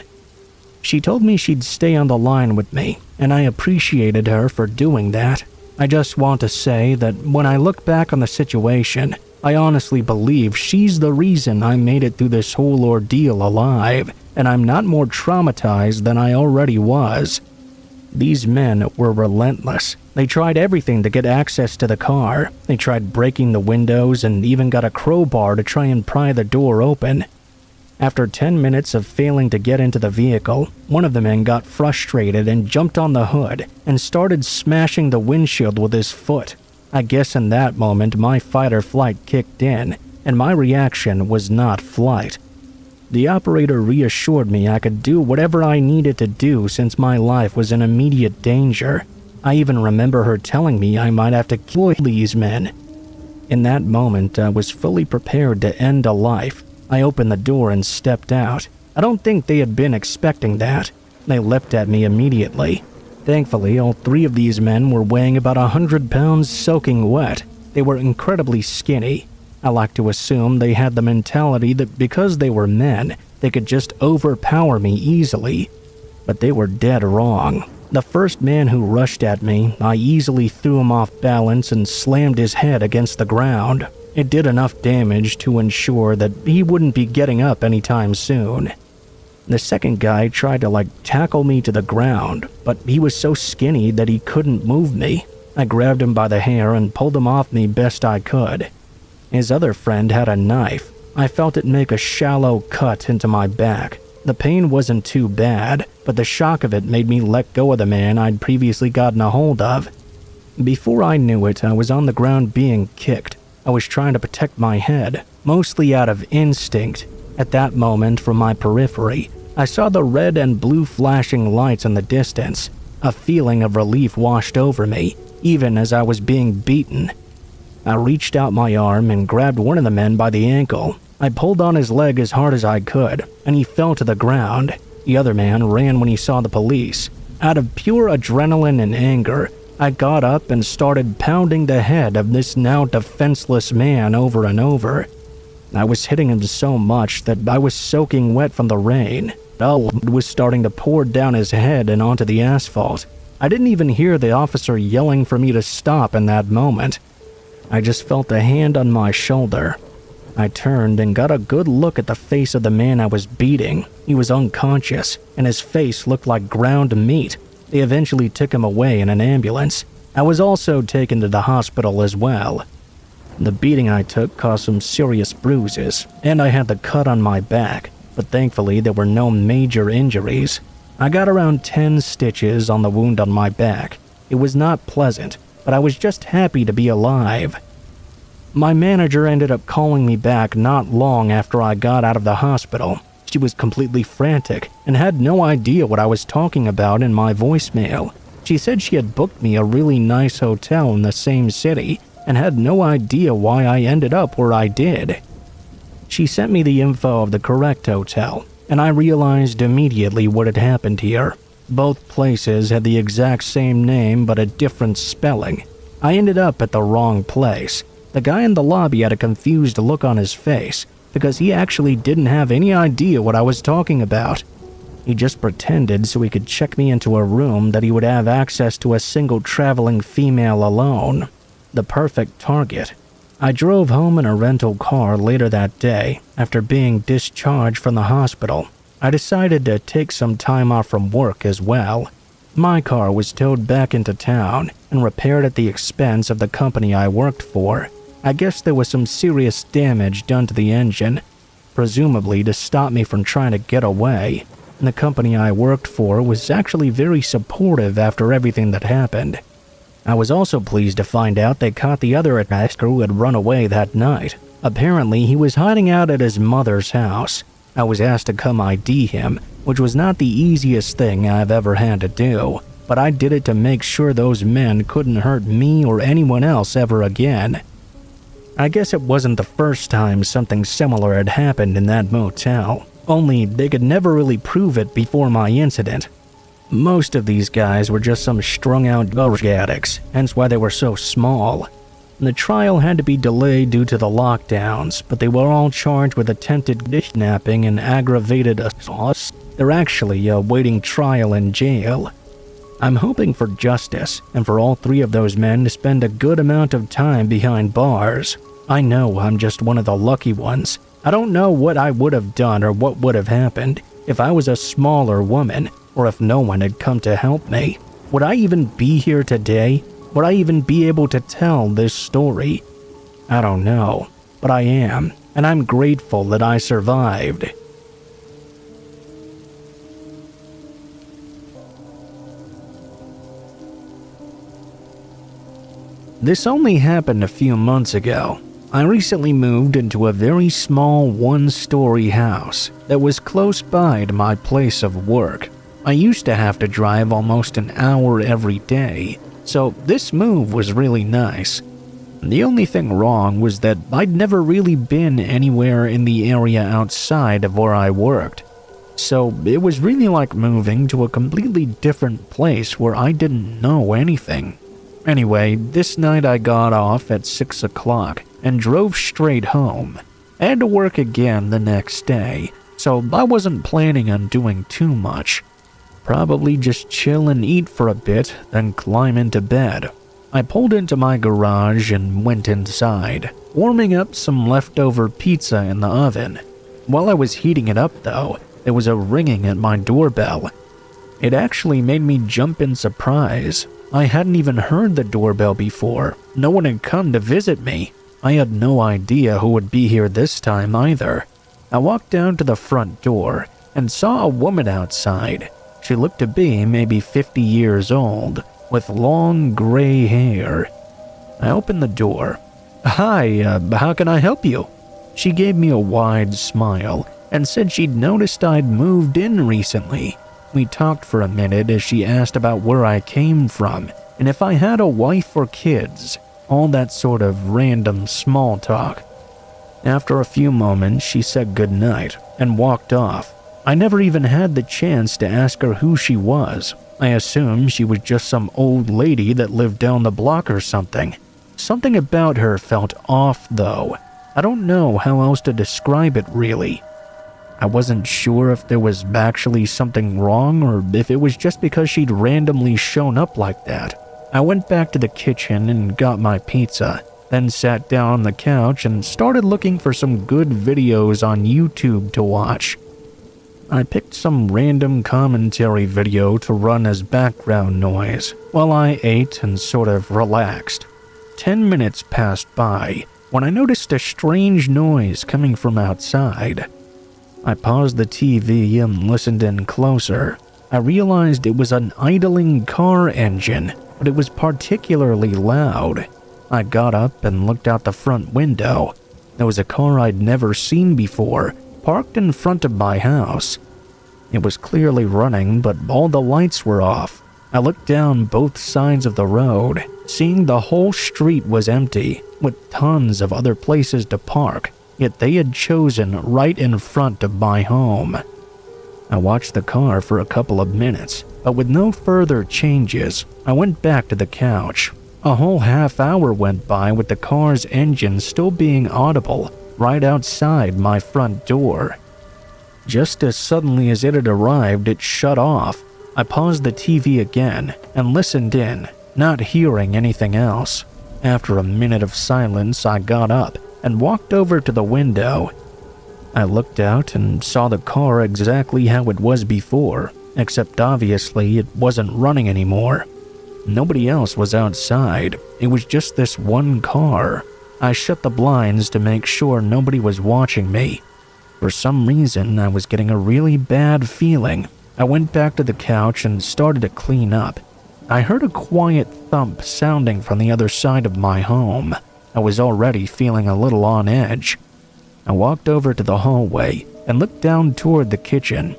She told me she'd stay on the line with me, and I appreciated her for doing that. I just want to say that when I look back on the situation, I honestly believe she's the reason I made it through this whole ordeal alive, and I'm not more traumatized than I already was. These men were relentless. They tried everything to get access to the car. They tried breaking the windows and even got a crowbar to try and pry the door open. After 10 minutes of failing to get into the vehicle, one of the men got frustrated and jumped on the hood and started smashing the windshield with his foot. I guess in that moment my fight or flight kicked in, and my reaction was not flight. The operator reassured me I could do whatever I needed to do since my life was in immediate danger. I even remember her telling me I might have to kill these men. In that moment, I was fully prepared to end a life. I opened the door and stepped out. I don't think they had been expecting that. They leapt at me immediately. Thankfully, all three of these men were weighing about 100 pounds soaking wet. They were incredibly skinny. I like to assume they had the mentality that because they were men, they could just overpower me easily. But they were dead wrong. The first man who rushed at me, I easily threw him off balance and slammed his head against the ground. It did enough damage to ensure that he wouldn't be getting up anytime soon. The second guy tried to tackle me to the ground, but he was so skinny that he couldn't move me. I grabbed him by the hair and pulled him off me best I could. His other friend had a knife. I felt it make a shallow cut into my back. The pain wasn't too bad, but the shock of it made me let go of the man I'd previously gotten a hold of. Before I knew it, I was on the ground being kicked. I was trying to protect my head, mostly out of instinct. At that moment, from my periphery, I saw the red and blue flashing lights in the distance. A feeling of relief washed over me, even as I was being beaten. I reached out my arm and grabbed one of the men by the ankle. I pulled on his leg as hard as I could, and he fell to the ground. The other man ran when he saw the police. Out of pure adrenaline and anger, I got up and started pounding the head of this now defenseless man over and over. I was hitting him so much that I was soaking wet from the rain. Blood was starting to pour down his head and onto the asphalt. I didn't even hear the officer yelling for me to stop in that moment. I just felt a hand on my shoulder. I turned and got a good look at the face of the man I was beating. He was unconscious, and his face looked like ground meat. They eventually took him away in an ambulance. I was also taken to the hospital as well. The beating I took caused some serious bruises, and I had the cut on my back, but thankfully there were no major injuries. I got around 10 stitches on the wound on my back. It was not pleasant, but I was just happy to be alive. My manager ended up calling me back not long after I got out of the hospital. She was completely frantic and had no idea what I was talking about in my voicemail. She said she had booked me a really nice hotel in the same city and had no idea why I ended up where I did. She sent me the info of the correct hotel, and I realized immediately what had happened here. Both places had the exact same name but a different spelling. I ended up at the wrong place. The guy in the lobby had a confused look on his face because he actually didn't have any idea what I was talking about. He just pretended so he could check me into a room that he would have access to a single traveling female alone. The perfect target. I drove home in a rental car later that day after being discharged from the hospital. I decided to take some time off from work as well. My car was towed back into town and repaired at the expense of the company I worked for. I guess there was some serious damage done to the engine, presumably to stop me from trying to get away. And the company I worked for was actually very supportive after everything that happened. I was also pleased to find out they caught the other attacker who had run away that night. Apparently, he was hiding out at his mother's house. I was asked to come ID him, which was not the easiest thing I've ever had to do, but I did it to make sure those men couldn't hurt me or anyone else ever again. I guess it wasn't the first time something similar had happened in that motel, only they could never really prove it before my incident. Most of these guys were just some strung-out drug addicts, hence why they were so small. The trial had to be delayed due to the lockdowns, but they were all charged with attempted kidnapping and aggravated assault. They're actually awaiting trial in jail. I'm hoping for justice and for all three of those men to spend a good amount of time behind bars. I know I'm just one of the lucky ones. I don't know what I would have done or what would have happened if I was a smaller woman or if no one had come to help me. Would I even be here today? Would I even be able to tell this story? I don't know, but I am, and I'm grateful that I survived. This only happened a few months ago. I recently moved into a very small one-story house that was close by to my place of work. I used to have to drive almost an hour every day, so this move was really nice. The only thing wrong was that I'd never really been anywhere in the area outside of where I worked. So it was really like moving to a completely different place where I didn't know anything. Anyway, this night I got off at 6 o'clock and drove straight home. I had to work again the next day, so I wasn't planning on doing too much. Probably just chill and eat for a bit, then climb into bed. I pulled into my garage and went inside, warming up some leftover pizza in the oven. While I was heating it up though, there was a ringing at my doorbell. It actually made me jump in surprise. I hadn't even heard the doorbell before. No one had come to visit me. I had no idea who would be here this time either. I walked down to the front door and saw a woman outside. She looked to be maybe 50 years old, with long gray hair. I opened the door. "Hi, how can I help you?" She gave me a wide smile and said she'd noticed I'd moved in recently. We talked for a minute as she asked about where I came from and if I had a wife or kids, all that sort of random small talk. After a few moments, she said goodnight and walked off. I never even had the chance to ask her who she was. I assumed she was just some old lady that lived down the block or something. Something about her felt off though. I don't know how else to describe it really. I wasn't sure if there was actually something wrong or if it was just because she'd randomly shown up like that. I went back to the kitchen and got my pizza, then sat down on the couch and started looking for some good videos on YouTube to watch. I picked some random commentary video to run as background noise while I ate and sort of relaxed. 10 minutes passed by when I noticed a strange noise coming from outside. I paused the TV and listened in closer. I realized it was an idling car engine, but it was particularly loud. I got up and looked out the front window. There was a car I'd never seen before, parked in front of my house. It was clearly running, but all the lights were off. I looked down both sides of the road, seeing the whole street was empty, with tons of other places to park, yet they had chosen right in front of my home. I watched the car for a couple of minutes, but with no further changes, I went back to the couch. A whole half hour went by with the car's engine still being audible right outside my front door. Just as suddenly as it had arrived, it shut off. I paused the TV again and listened in, not hearing anything else. After a minute of silence, I got up and walked over to the window. I looked out and saw the car exactly how it was before, except obviously it wasn't running anymore. Nobody else was outside. It was just this one car. I shut the blinds to make sure nobody was watching me. For some reason, I was getting a really bad feeling. I went back to the couch and started to clean up. I heard a quiet thump sounding from the other side of my home. I was already feeling a little on edge. I walked over to the hallway and looked down toward the kitchen.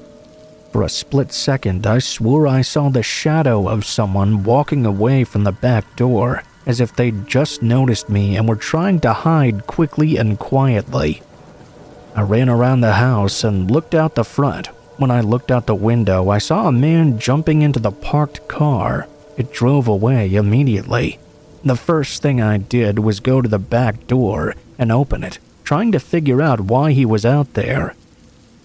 For a split second, I swore I saw the shadow of someone walking away from the back door, as if they'd just noticed me and were trying to hide quickly and quietly. I ran around the house and looked out the front. When I looked out the window, I saw a man jumping into the parked car. It drove away immediately. The first thing I did was go to the back door and open it, trying to figure out why he was out there.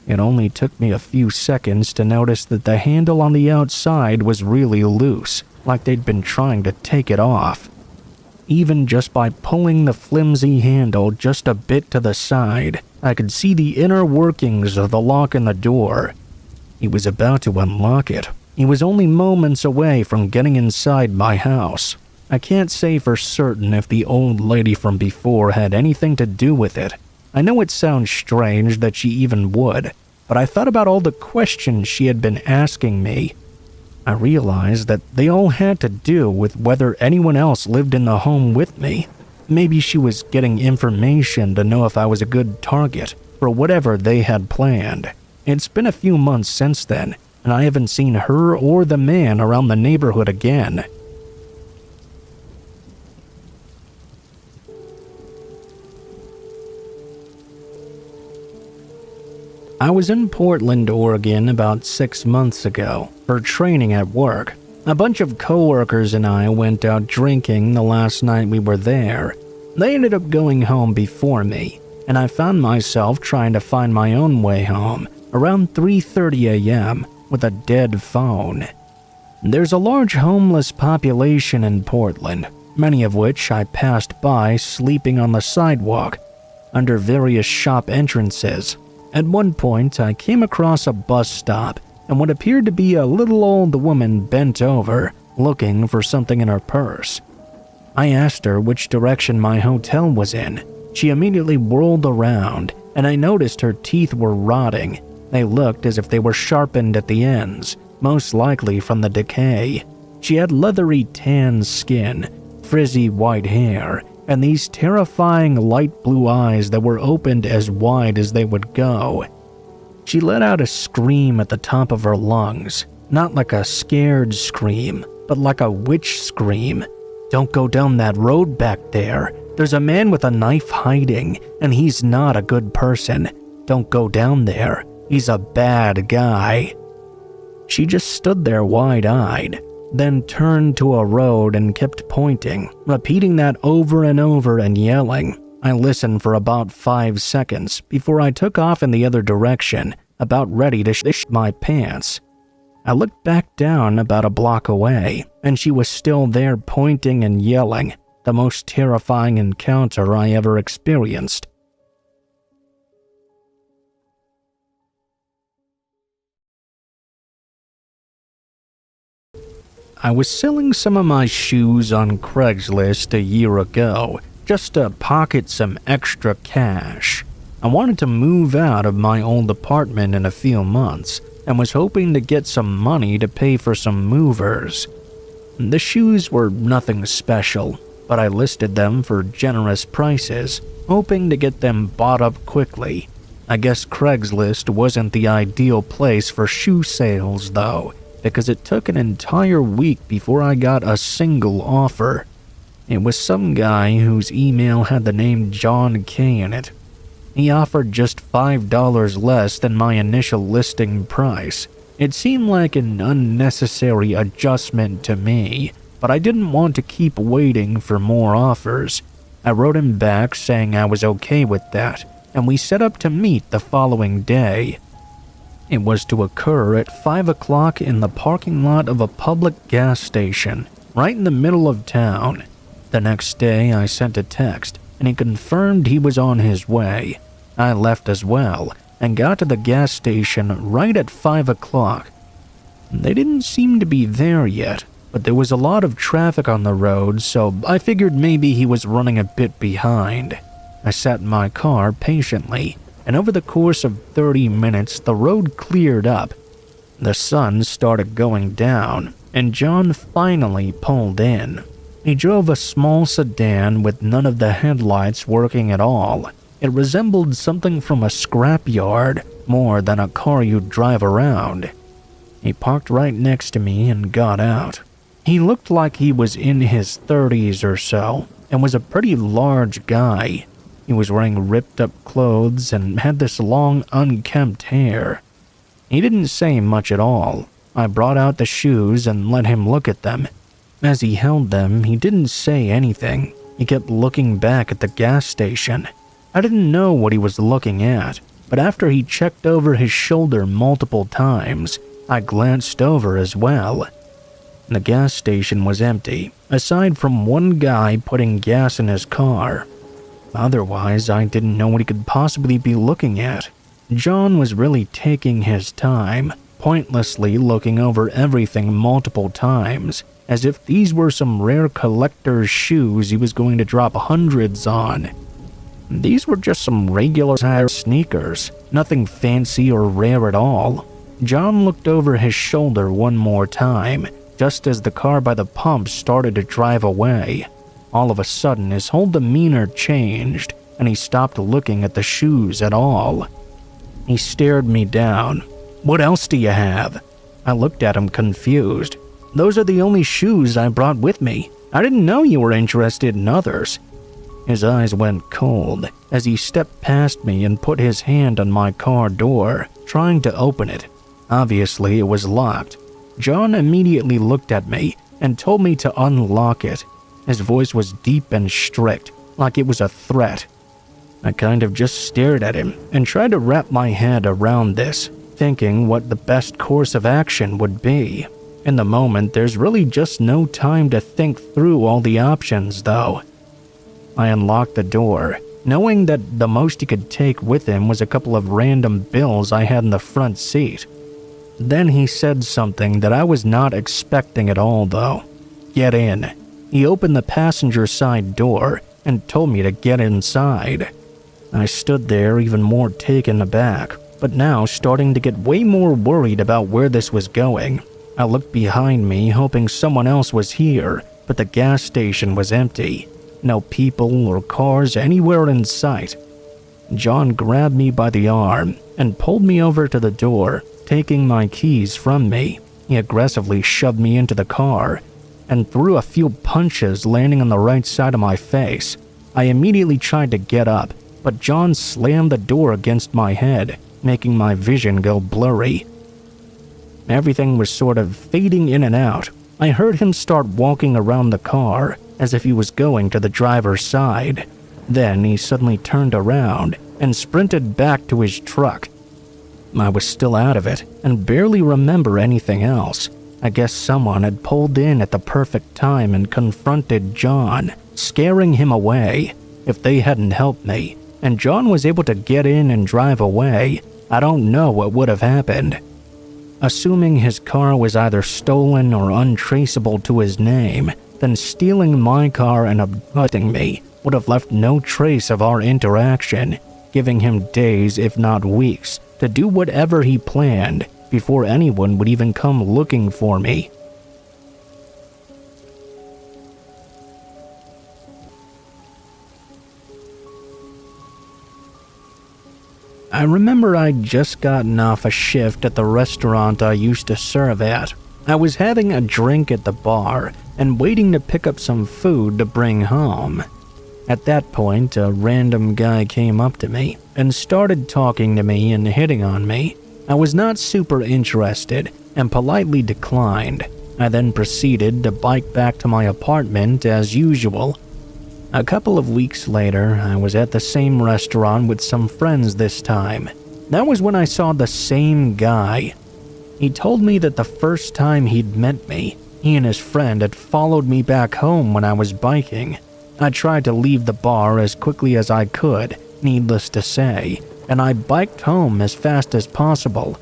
It only took me a few seconds to notice that the handle on the outside was really loose, like they'd been trying to take it off. Even just by pulling the flimsy handle just a bit to the side, I could see the inner workings of the lock in the door. He was about to unlock it. He was only moments away from getting inside my house. I can't say for certain if the old lady from before had anything to do with it. I know it sounds strange that she even would, but I thought about all the questions she had been asking me. I realized that they all had to do with whether anyone else lived in the home with me. Maybe she was getting information to know if I was a good target for whatever they had planned. It's been a few months since then, and I haven't seen her or the man around the neighborhood again. I was in Portland, Oregon about 6 months ago for training at work. A bunch of coworkers and I went out drinking the last night we were there. They ended up going home before me, and I found myself trying to find my own way home around 3:30 a.m. with a dead phone. There's a large homeless population in Portland, many of which I passed by sleeping on the sidewalk under various shop entrances. At one point, I came across a bus stop and what appeared to be a little old woman bent over, looking for something in her purse. I asked her which direction my hotel was in. She immediately whirled around, and I noticed her teeth were rotting. They looked as if they were sharpened at the ends, most likely from the decay. She had leathery tan skin, frizzy white hair, and these terrifying light blue eyes that were opened as wide as they would go. She let out a scream at the top of her lungs, not like a scared scream, but like a witch scream. "Don't go down that road back there. There's a man with a knife hiding, and he's not a good person. Don't go down there. He's a bad guy." She just stood there wide-eyed, then turned to a road and kept pointing, repeating that over and over and yelling. I listened for about 5 seconds before I took off in the other direction, about ready to shit my pants. I looked back down about a block away, and she was still there pointing and yelling, the most terrifying encounter I ever experienced. I was selling some of my shoes on Craigslist a year ago, just to pocket some extra cash. I wanted to move out of my old apartment in a few months, and was hoping to get some money to pay for some movers. The shoes were nothing special, but I listed them for generous prices, hoping to get them bought up quickly. I guess Craigslist wasn't the ideal place for shoe sales though, because it took an entire week before I got a single offer. It was some guy whose email had the name John K in it. He offered just $5 less than my initial listing price. It seemed like an unnecessary adjustment to me, but I didn't want to keep waiting for more offers. I wrote him back saying I was okay with that, and we set up to meet the following day. It was to occur at 5 o'clock in the parking lot of a public gas station, right in the middle of town. The next day, I sent a text, and he confirmed he was on his way. I left as well, and got to the gas station right at 5 o'clock. They didn't seem to be there yet, but there was a lot of traffic on the road, so I figured maybe he was running a bit behind. I sat in my car patiently, and over the course of 30 minutes, the road cleared up. The sun started going down, and John finally pulled in. He drove a small sedan with none of the headlights working at all. It resembled something from a scrapyard more than a car you'd drive around. He parked right next to me and got out. He looked like he was in his 30s or so, and was a pretty large guy. He was wearing ripped-up clothes and had this long, unkempt hair. He didn't say much at all. I brought out the shoes and let him look at them. As he held them, he didn't say anything. He kept looking back at the gas station. I didn't know what he was looking at, but after he checked over his shoulder multiple times, I glanced over as well. The gas station was empty, aside from one guy putting gas in his car. Otherwise, I didn't know what he could possibly be looking at. John was really taking his time, pointlessly looking over everything multiple times, as if these were some rare collector's shoes he was going to drop hundreds on. These were just some regular sneakers, nothing fancy or rare at all. John looked over his shoulder one more time, just as the car by the pump started to drive away. All of a sudden, his whole demeanor changed, and he stopped looking at the shoes at all. He stared me down. "What else do you have?" I looked at him confused. "Those are the only shoes I brought with me. I didn't know you were interested in others." His eyes went cold as he stepped past me and put his hand on my car door, trying to open it. Obviously, it was locked. John immediately looked at me and told me to unlock it. His voice was deep and strict, like it was a threat. I kind of just stared at him and tried to wrap my head around this, thinking what the best course of action would be. In the moment, there's really just no time to think through all the options, though. I unlocked the door, knowing that the most he could take with him was a couple of random bills I had in the front seat. Then he said something that I was not expecting at all, though. "Get in." He opened the passenger side door and told me to get inside. I stood there even more taken aback, but now starting to get way more worried about where this was going. I looked behind me hoping someone else was here, but the gas station was empty. No people or cars anywhere in sight. John grabbed me by the arm and pulled me over to the door, taking my keys from me. He aggressively shoved me into the car and threw a few punches, landing on the right side of my face. I immediately tried to get up, but John slammed the door against my head, making my vision go blurry. Everything was sort of fading in and out. I heard him start walking around the car, as if he was going to the driver's side. Then he suddenly turned around and sprinted back to his truck. I was still out of it and barely remember anything else. I guess someone had pulled in at the perfect time and confronted John, scaring him away. If they hadn't helped me, and John was able to get in and drive away, I don't know what would have happened. Assuming his car was either stolen or untraceable to his name, then stealing my car and abducting me would have left no trace of our interaction, giving him days, if not weeks, to do whatever he planned before anyone would even come looking for me. I remember I'd just gotten off a shift at the restaurant I used to serve at. I was having a drink at the bar and waiting to pick up some food to bring home. At that point, a random guy came up to me and started talking to me and hitting on me. I was not super interested and politely declined. I then proceeded to bike back to my apartment as usual. A couple of weeks later, I was at the same restaurant with some friends this time. That was when I saw the same guy. He told me that the first time he'd met me, he and his friend had followed me back home when I was biking. I tried to leave the bar as quickly as I could, needless to say, and I biked home as fast as possible.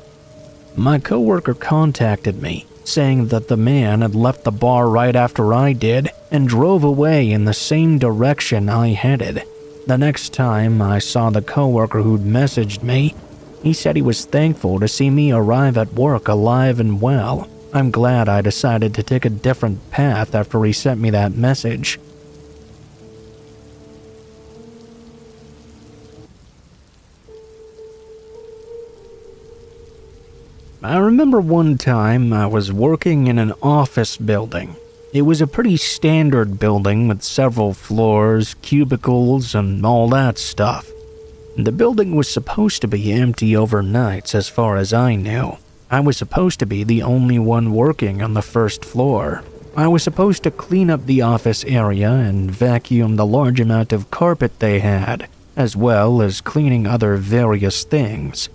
My coworker contacted me, saying that the man had left the bar right after I did and drove away in the same direction I headed. The next time I saw the coworker who'd messaged me, he said he was thankful to see me arrive at work alive and well. I'm glad I decided to take a different path after he sent me that message. I remember one time I was working in an office building. It was a pretty standard building with several floors, cubicles, and all that stuff. The building was supposed to be empty overnights as far as I knew. I was supposed to be the only one working on the first floor. I was supposed to clean up the office area and vacuum the large amount of carpet they had, as well as cleaning other various things.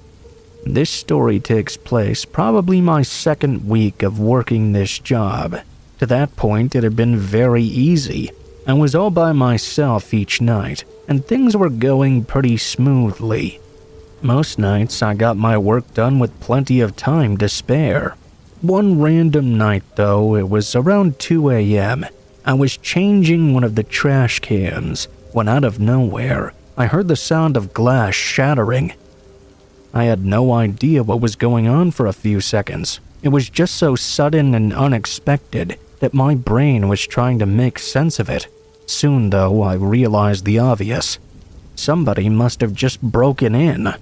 This story takes place probably my second week of working this job. To that point, it had been very easy. I was all by myself each night, and things were going pretty smoothly. Most nights, I got my work done with plenty of time to spare. One random night, though, it was around 2 a.m. I was changing one of the trash cans when out of nowhere, I heard the sound of glass shattering. I had no idea what was going on for a few seconds. It was just so sudden and unexpected that my brain was trying to make sense of it. Soon, though, I realized the obvious. Somebody must have just broken in.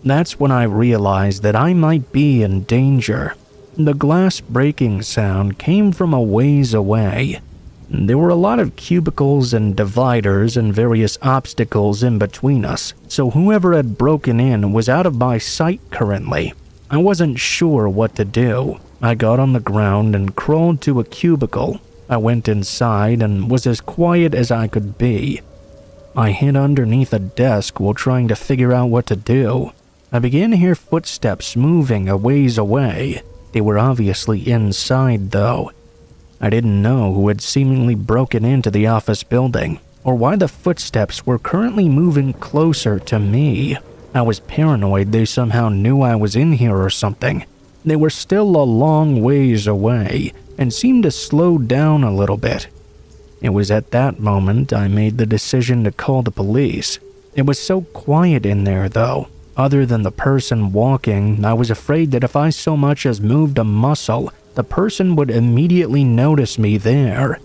That's when I realized that I might be in danger. The glass breaking sound came from a ways away. There were a lot of cubicles and dividers and various obstacles in between us, so whoever had broken in was out of my sight currently. I wasn't sure what to do. I got on the ground and crawled to a cubicle. I went inside and was as quiet as I could be. I hid underneath a desk while trying to figure out what to do. I began to hear footsteps moving a ways away. They were obviously inside, though. I didn't know who had seemingly broken into the office building, or why the footsteps were currently moving closer to me. I was paranoid they somehow knew I was in here or something. They were still a long ways away, and seemed to slow down a little bit. It was at that moment I made the decision to call the police. It was so quiet in there, though. Other than the person walking, I was afraid that if I so much as moved a muscle, the person would immediately notice me there.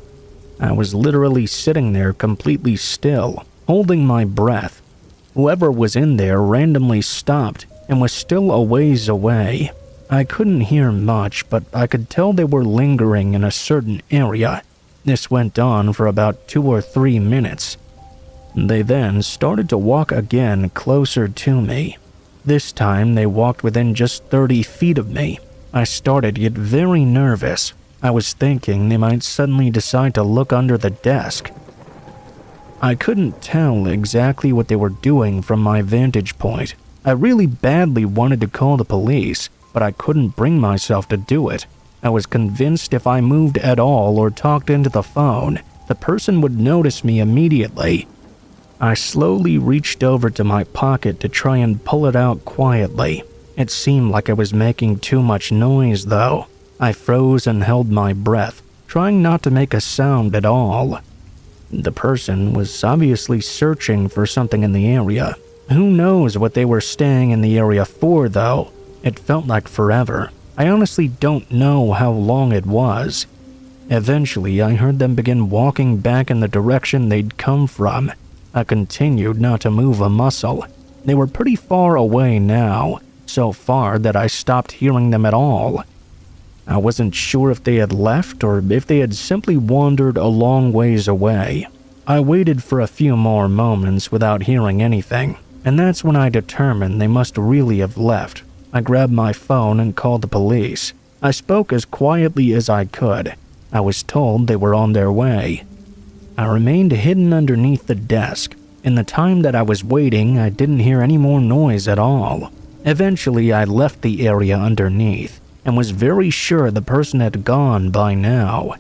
I was literally sitting there completely still, holding my breath. Whoever was in there randomly stopped and was still a ways away. I couldn't hear much, but I could tell they were lingering in a certain area. This went on for about 2 or 3 minutes. They then started to walk again closer to me. This time they walked within just 30 feet of me. I started to get very nervous. I was thinking they might suddenly decide to look under the desk. I couldn't tell exactly what they were doing from my vantage point. I really badly wanted to call the police, but I couldn't bring myself to do it. I was convinced if I moved at all or talked into the phone, the person would notice me immediately. I slowly reached over to my pocket to try and pull it out quietly. It seemed like I was making too much noise, though. I froze and held my breath, trying not to make a sound at all. The person was obviously searching for something in the area. Who knows what they were staying in the area for, though? It felt like forever. I honestly don't know how long it was. Eventually, I heard them begin walking back in the direction they'd come from. I continued not to move a muscle. They were pretty far away now, so far that I stopped hearing them at all. I wasn't sure if they had left or if they had simply wandered a long ways away. I waited for a few more moments without hearing anything, and that's when I determined they must really have left. I grabbed my phone and called the police. I spoke as quietly as I could. I was told they were on their way. I remained hidden underneath the desk. In the time that I was waiting, I didn't hear any more noise at all. Eventually, I left the area underneath and was very sure the person had gone by now.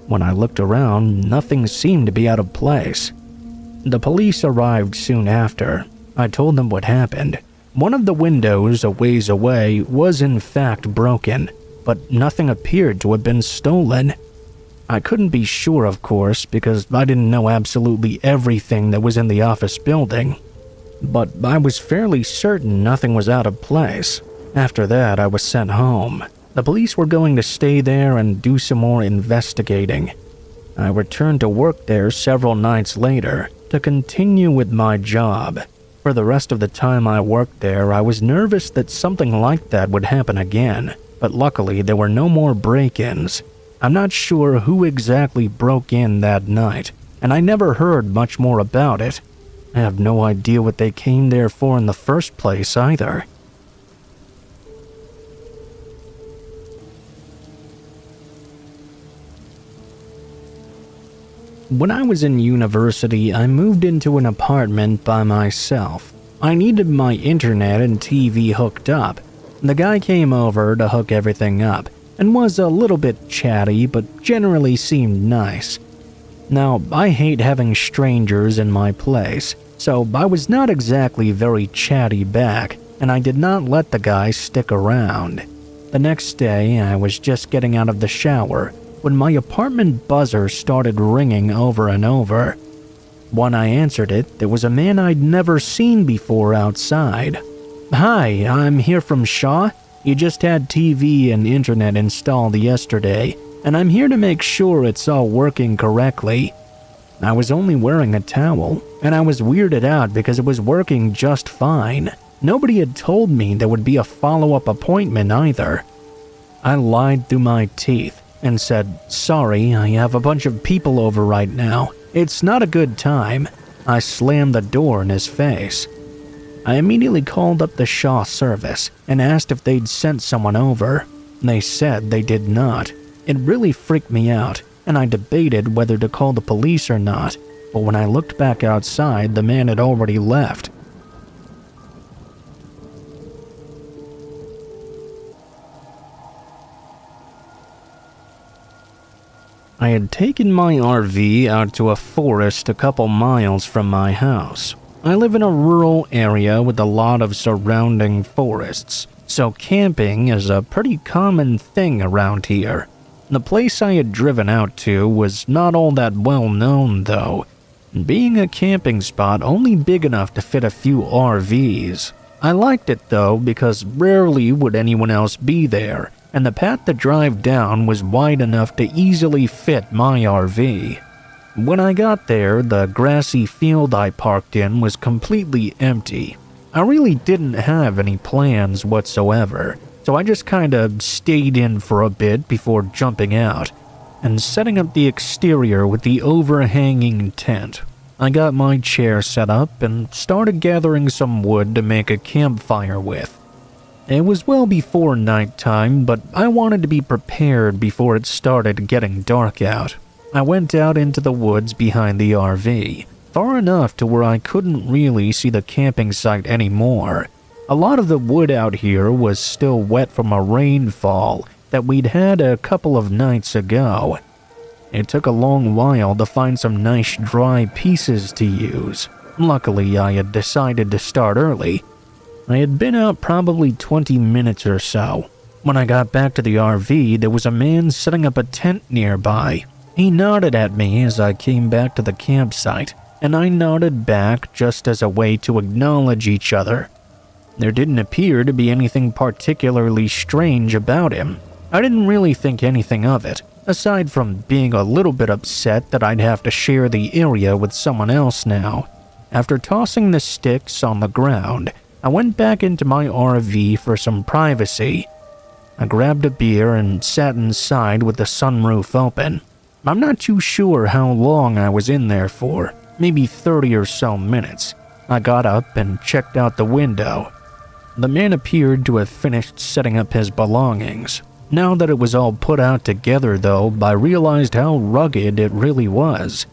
When I looked around, nothing seemed to be out of place. The police arrived soon after. I told them what happened. One of the windows a ways away was in fact broken, but nothing appeared to have been stolen. I couldn't be sure, of course, because I didn't know absolutely everything that was in the office building. But I was fairly certain nothing was out of place. After that, I was sent home. The police were going to stay there and do some more investigating. I returned to work there several nights later to continue with my job. For the rest of the time I worked there, I was nervous that something like that would happen again, but luckily there were no more break-ins. I'm not sure who exactly broke in that night, and I never heard much more about it. I have no idea what they came there for in the first place either. When I was in university, I moved into an apartment by myself. I needed my internet and TV hooked up. The guy came over to hook everything up and was a little bit chatty, but generally seemed nice. Now, I hate having strangers in my place, so I was not exactly very chatty back, and I did not let the guy stick around. The next day, I was just getting out of the shower when my apartment buzzer started ringing over and over. When I answered it, there was a man I'd never seen before outside. "Hi, I'm here from Shaw. You just had TV and internet installed yesterday, and I'm here to make sure it's all working correctly." I was only wearing a towel, and I was weirded out because it was working just fine. Nobody had told me there would be a follow-up appointment either. I lied through my teeth and said, "Sorry, I have a bunch of people over right now. It's not a good time." I slammed the door in his face. I immediately called up the Shaw service and asked if they'd sent someone over. They said they did not. It really freaked me out, and I debated whether to call the police or not, but when I looked back outside, the man had already left. I had taken my RV out to a forest a couple miles from my house. I live in a rural area with a lot of surrounding forests, so camping is a pretty common thing around here. The place I had driven out to was not all that well known though, being a camping spot only big enough to fit a few RVs. I liked it though because rarely would anyone else be there, and the path to drive down was wide enough to easily fit my RV. When I got there, the grassy field I parked in was completely empty. I really didn't have any plans whatsoever, so I just kinda stayed in for a bit before jumping out and setting up the exterior with the overhanging tent. I got my chair set up and started gathering some wood to make a campfire with. It was well before nighttime, but I wanted to be prepared before it started getting dark out. I went out into the woods behind the RV, far enough to where I couldn't really see the camping site anymore. A lot of the wood out here was still wet from a rainfall that we'd had a couple of nights ago. It took a long while to find some nice dry pieces to use. Luckily, I had decided to start early. I had been out probably 20 minutes or so. When I got back to the RV, there was a man setting up a tent nearby. He nodded at me as I came back to the campsite, and I nodded back just as a way to acknowledge each other. There didn't appear to be anything particularly strange about him. I didn't really think anything of it, aside from being a little bit upset that I'd have to share the area with someone else now. After tossing the sticks on the ground, I went back into my RV for some privacy. I grabbed a beer and sat inside with the sunroof open. I'm not too sure how long I was in there for, maybe 30 or so minutes. I got up and checked out the window. The man appeared to have finished setting up his belongings. Now that it was all put out together though, I realized how rugged it really was.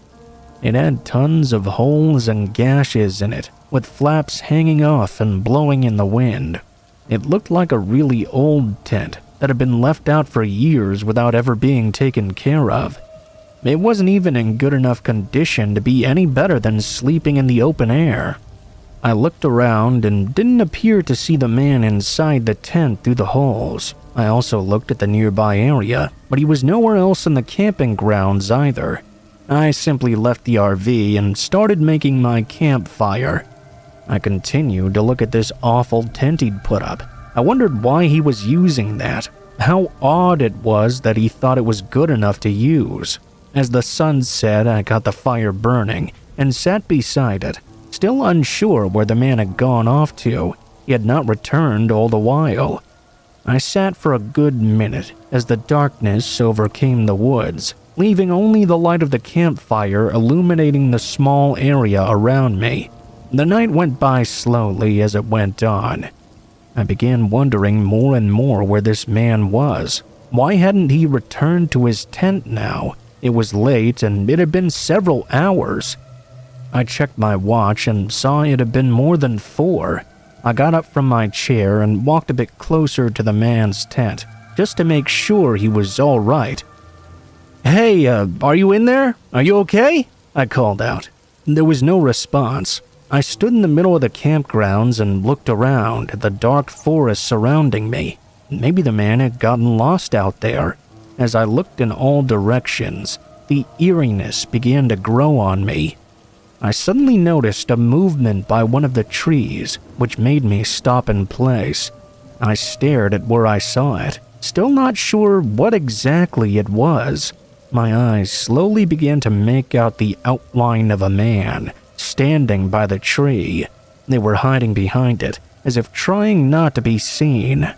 It had tons of holes and gashes in it, with flaps hanging off and blowing in the wind. It looked like a really old tent that had been left out for years without ever being taken care of. It wasn't even in good enough condition to be any better than sleeping in the open air. I looked around and didn't appear to see the man inside the tent through the holes. I also looked at the nearby area, but he was nowhere else in the camping grounds either. I simply left the RV and started making my campfire. I continued to look at this awful tent he'd put up. I wondered why he was using that. How odd it was that he thought it was good enough to use. As the sun set, I got the fire burning and sat beside it, still unsure where the man had gone off to. He had not returned all the while. I sat for a good minute as the darkness overcame the woods, leaving only the light of the campfire illuminating the small area around me. The night went by slowly as it went on. I began wondering more and more where this man was. Why hadn't he returned to his tent now? It was late and it had been several hours. I checked my watch and saw it had been more than 4. I got up from my chair and walked a bit closer to the man's tent, just to make sure he was all right. "Hey, are you in there? Are you okay?" I called out. There was no response. I stood in the middle of the campgrounds and looked around at the dark forest surrounding me. Maybe the man had gotten lost out there. As I looked in all directions, the eeriness began to grow on me. I suddenly noticed a movement by one of the trees, which made me stop in place. I stared at where I saw it, still not sure what exactly it was. My eyes slowly began to make out the outline of a man standing by the tree. They were hiding behind it, as if trying not to be seen.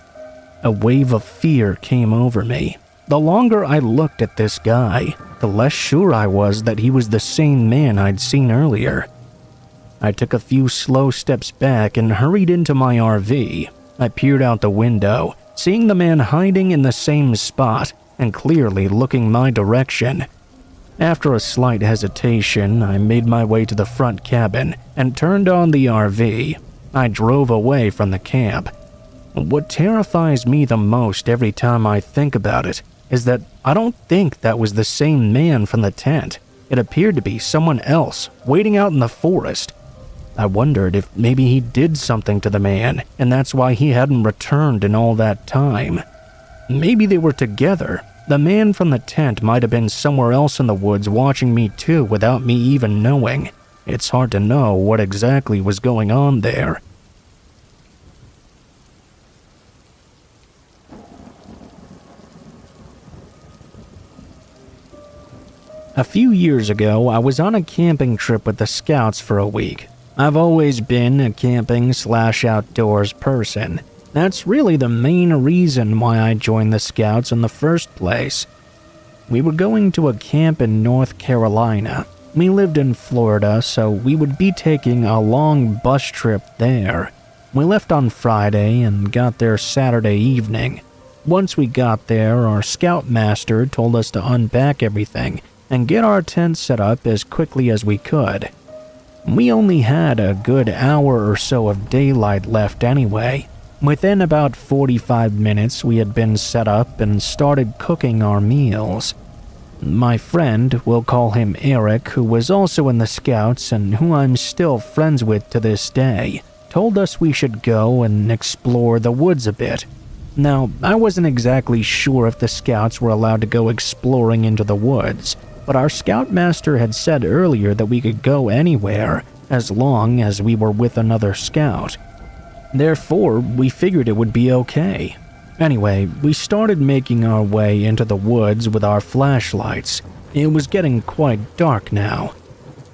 A wave of fear came over me. The longer I looked at this guy, the less sure I was that he was the same man I'd seen earlier. I took a few slow steps back and hurried into my RV. I peered out the window, seeing the man hiding in the same spot and clearly looking my direction. After a slight hesitation, I made my way to the front cabin and turned on the RV. I drove away from the camp. What terrifies me the most every time I think about it is that I don't think that was the same man from the tent. It appeared to be someone else waiting out in the forest. I wondered if maybe he did something to the man, and that's why he hadn't returned in all that time. Maybe they were together. The man from the tent might have been somewhere else in the woods watching me too without me even knowing. It's hard to know what exactly was going on there. A few years ago, I was on a camping trip with the Scouts for a week. I've always been a camping/outdoors person. That's really the main reason why I joined the Scouts in the first place. We were going to a camp in North Carolina. We lived in Florida, so we would be taking a long bus trip there. We left on Friday and got there Saturday evening. Once we got there, our scoutmaster told us to unpack everything and get our tent set up as quickly as we could. We only had a good hour or so of daylight left anyway. Within about 45 minutes, we had been set up and started cooking our meals. My friend, we'll call him Eric, who was also in the Scouts and who I'm still friends with to this day, told us we should go and explore the woods a bit. Now, I wasn't exactly sure if the Scouts were allowed to go exploring into the woods, but our scoutmaster had said earlier that we could go anywhere as long as we were with another scout. Therefore, we figured it would be okay. Anyway, we started making our way into the woods with our flashlights. It was getting quite dark now.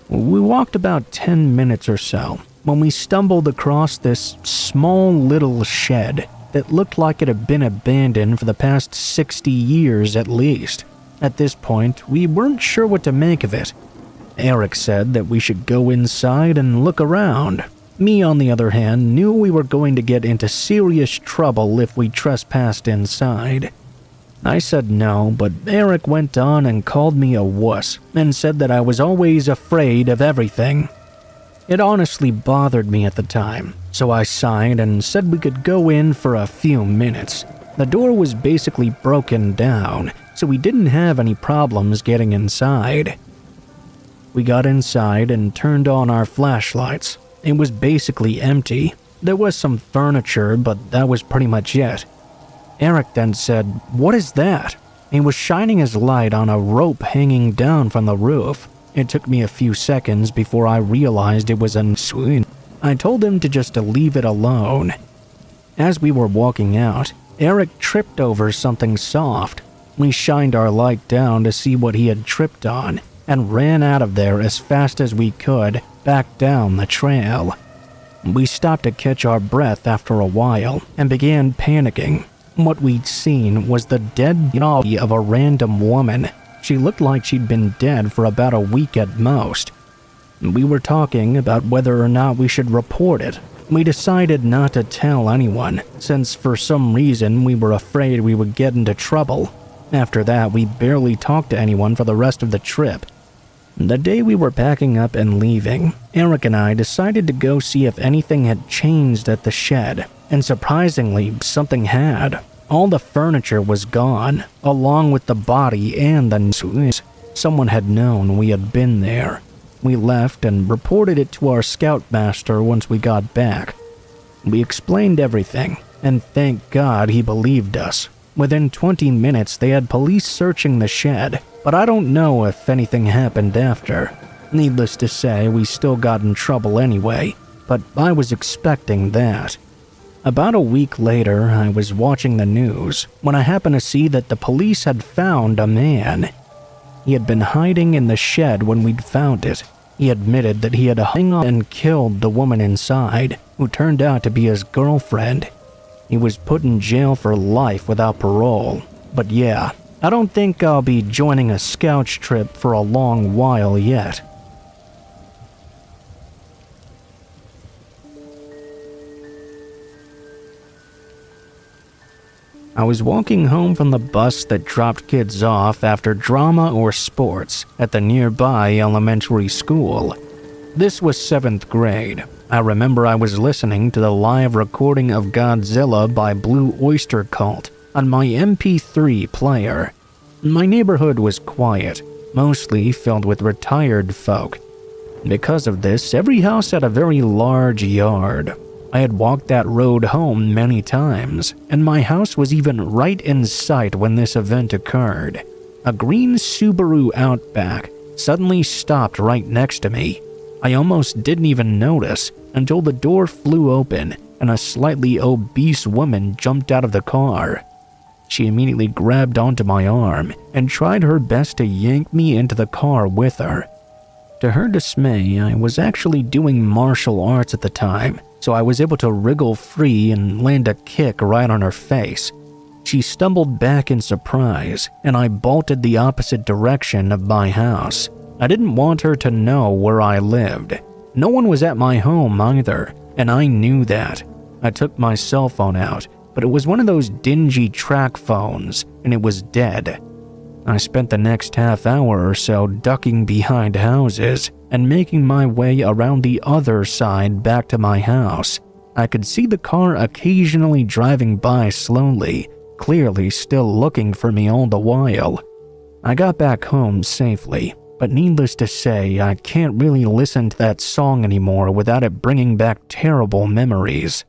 We walked about 10 minutes or so when we stumbled across this small little shed that looked like it had been abandoned for the past 60 years at least. At this point, we weren't sure what to make of it. Eric said that we should go inside and look around. Me, on the other hand, knew we were going to get into serious trouble if we trespassed inside. I said no, but Eric went on and called me a wuss and said that I was always afraid of everything. It honestly bothered me at the time, so I sighed and said we could go in for a few minutes. The door was basically broken down, so we didn't have any problems getting inside. We got inside and turned on our flashlights. It was basically empty. There was some furniture, but that was pretty much it. Eric then said, "What is that?" He was shining his light on a rope hanging down from the roof. It took me a few seconds before I realized it was a swing. I told him to just leave it alone. As we were walking out, Eric tripped over something soft. We shined our light down to see what he had tripped on and ran out of there as fast as we could back down the trail. We stopped to catch our breath after a while and began panicking. What we'd seen was the dead body of a random woman. She looked like she'd been dead for about a week at most. We were talking about whether or not we should report it. We decided not to tell anyone, since for some reason we were afraid we would get into trouble. After that, we barely talked to anyone for the rest of the trip. The day we were packing up and leaving, Eric and I decided to go see if anything had changed at the shed, and surprisingly, something had. All the furniture was gone, along with the body and the news. Someone had known we had been there. We left and reported it to our scoutmaster once we got back. We explained everything, and thank God he believed us. Within 20 minutes, they had police searching the shed, but I don't know if anything happened after. Needless to say, we still got in trouble anyway, but I was expecting that. About a week later, I was watching the news when I happened to see that the police had found a man. He had been hiding in the shed when we'd found it. He admitted that he had hung on and killed the woman inside, who turned out to be his girlfriend. He was put in jail for life without parole. But yeah, I don't think I'll be joining a scout trip for a long while yet. I was walking home from the bus that dropped kids off after drama or sports at the nearby elementary school. This was 7th grade. I remember I was listening to the live recording of Godzilla by Blue Oyster Cult on my MP3 player. My neighborhood was quiet, mostly filled with retired folk. Because of this, every house had a very large yard. I had walked that road home many times, and my house was even right in sight when this event occurred. A green Subaru Outback suddenly stopped right next to me. I almost didn't even notice until the door flew open and a slightly obese woman jumped out of the car. She immediately grabbed onto my arm and tried her best to yank me into the car with her. To her dismay, I was actually doing martial arts at the time, so I was able to wriggle free and land a kick right on her face. She stumbled back in surprise, and I bolted the opposite direction of my house. I didn't want her to know where I lived. No one was at my home either, and I knew that. I took my cell phone out, but it was one of those dingy track phones, and it was dead. I spent the next half hour or so ducking behind houses and making my way around the other side back to my house. I could see the car occasionally driving by slowly, clearly still looking for me all the while. I got back home safely, but needless to say, I can't really listen to that song anymore without it bringing back terrible memories.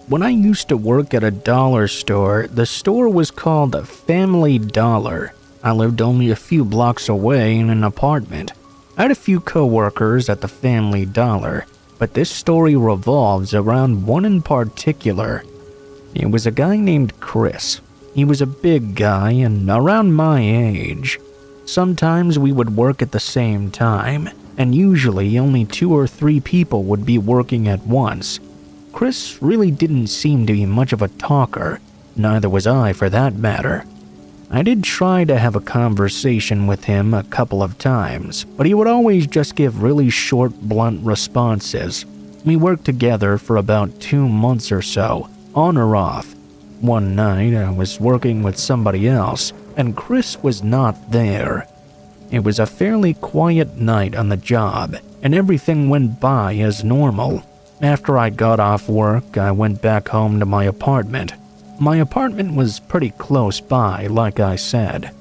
When I used to work at a dollar store, the store was called Family Dollar. I lived only a few blocks away in an apartment. I had a few coworkers at the Family Dollar, but this story revolves around one in particular. It was a guy named Chris. He was a big guy and around my age. Sometimes we would work at the same time, and usually only 2 or 3 people would be working at once. Chris really didn't seem to be much of a talker, neither was I for that matter. I did try to have a conversation with him a couple of times, but he would always just give really short, blunt responses. We worked together for about 2 months or so, on or off. One night, I was working with somebody else, and Chris was not there. It was a fairly quiet night on the job, and everything went by as normal. After I got off work, I went back home to my apartment. My apartment was pretty close by, like I said.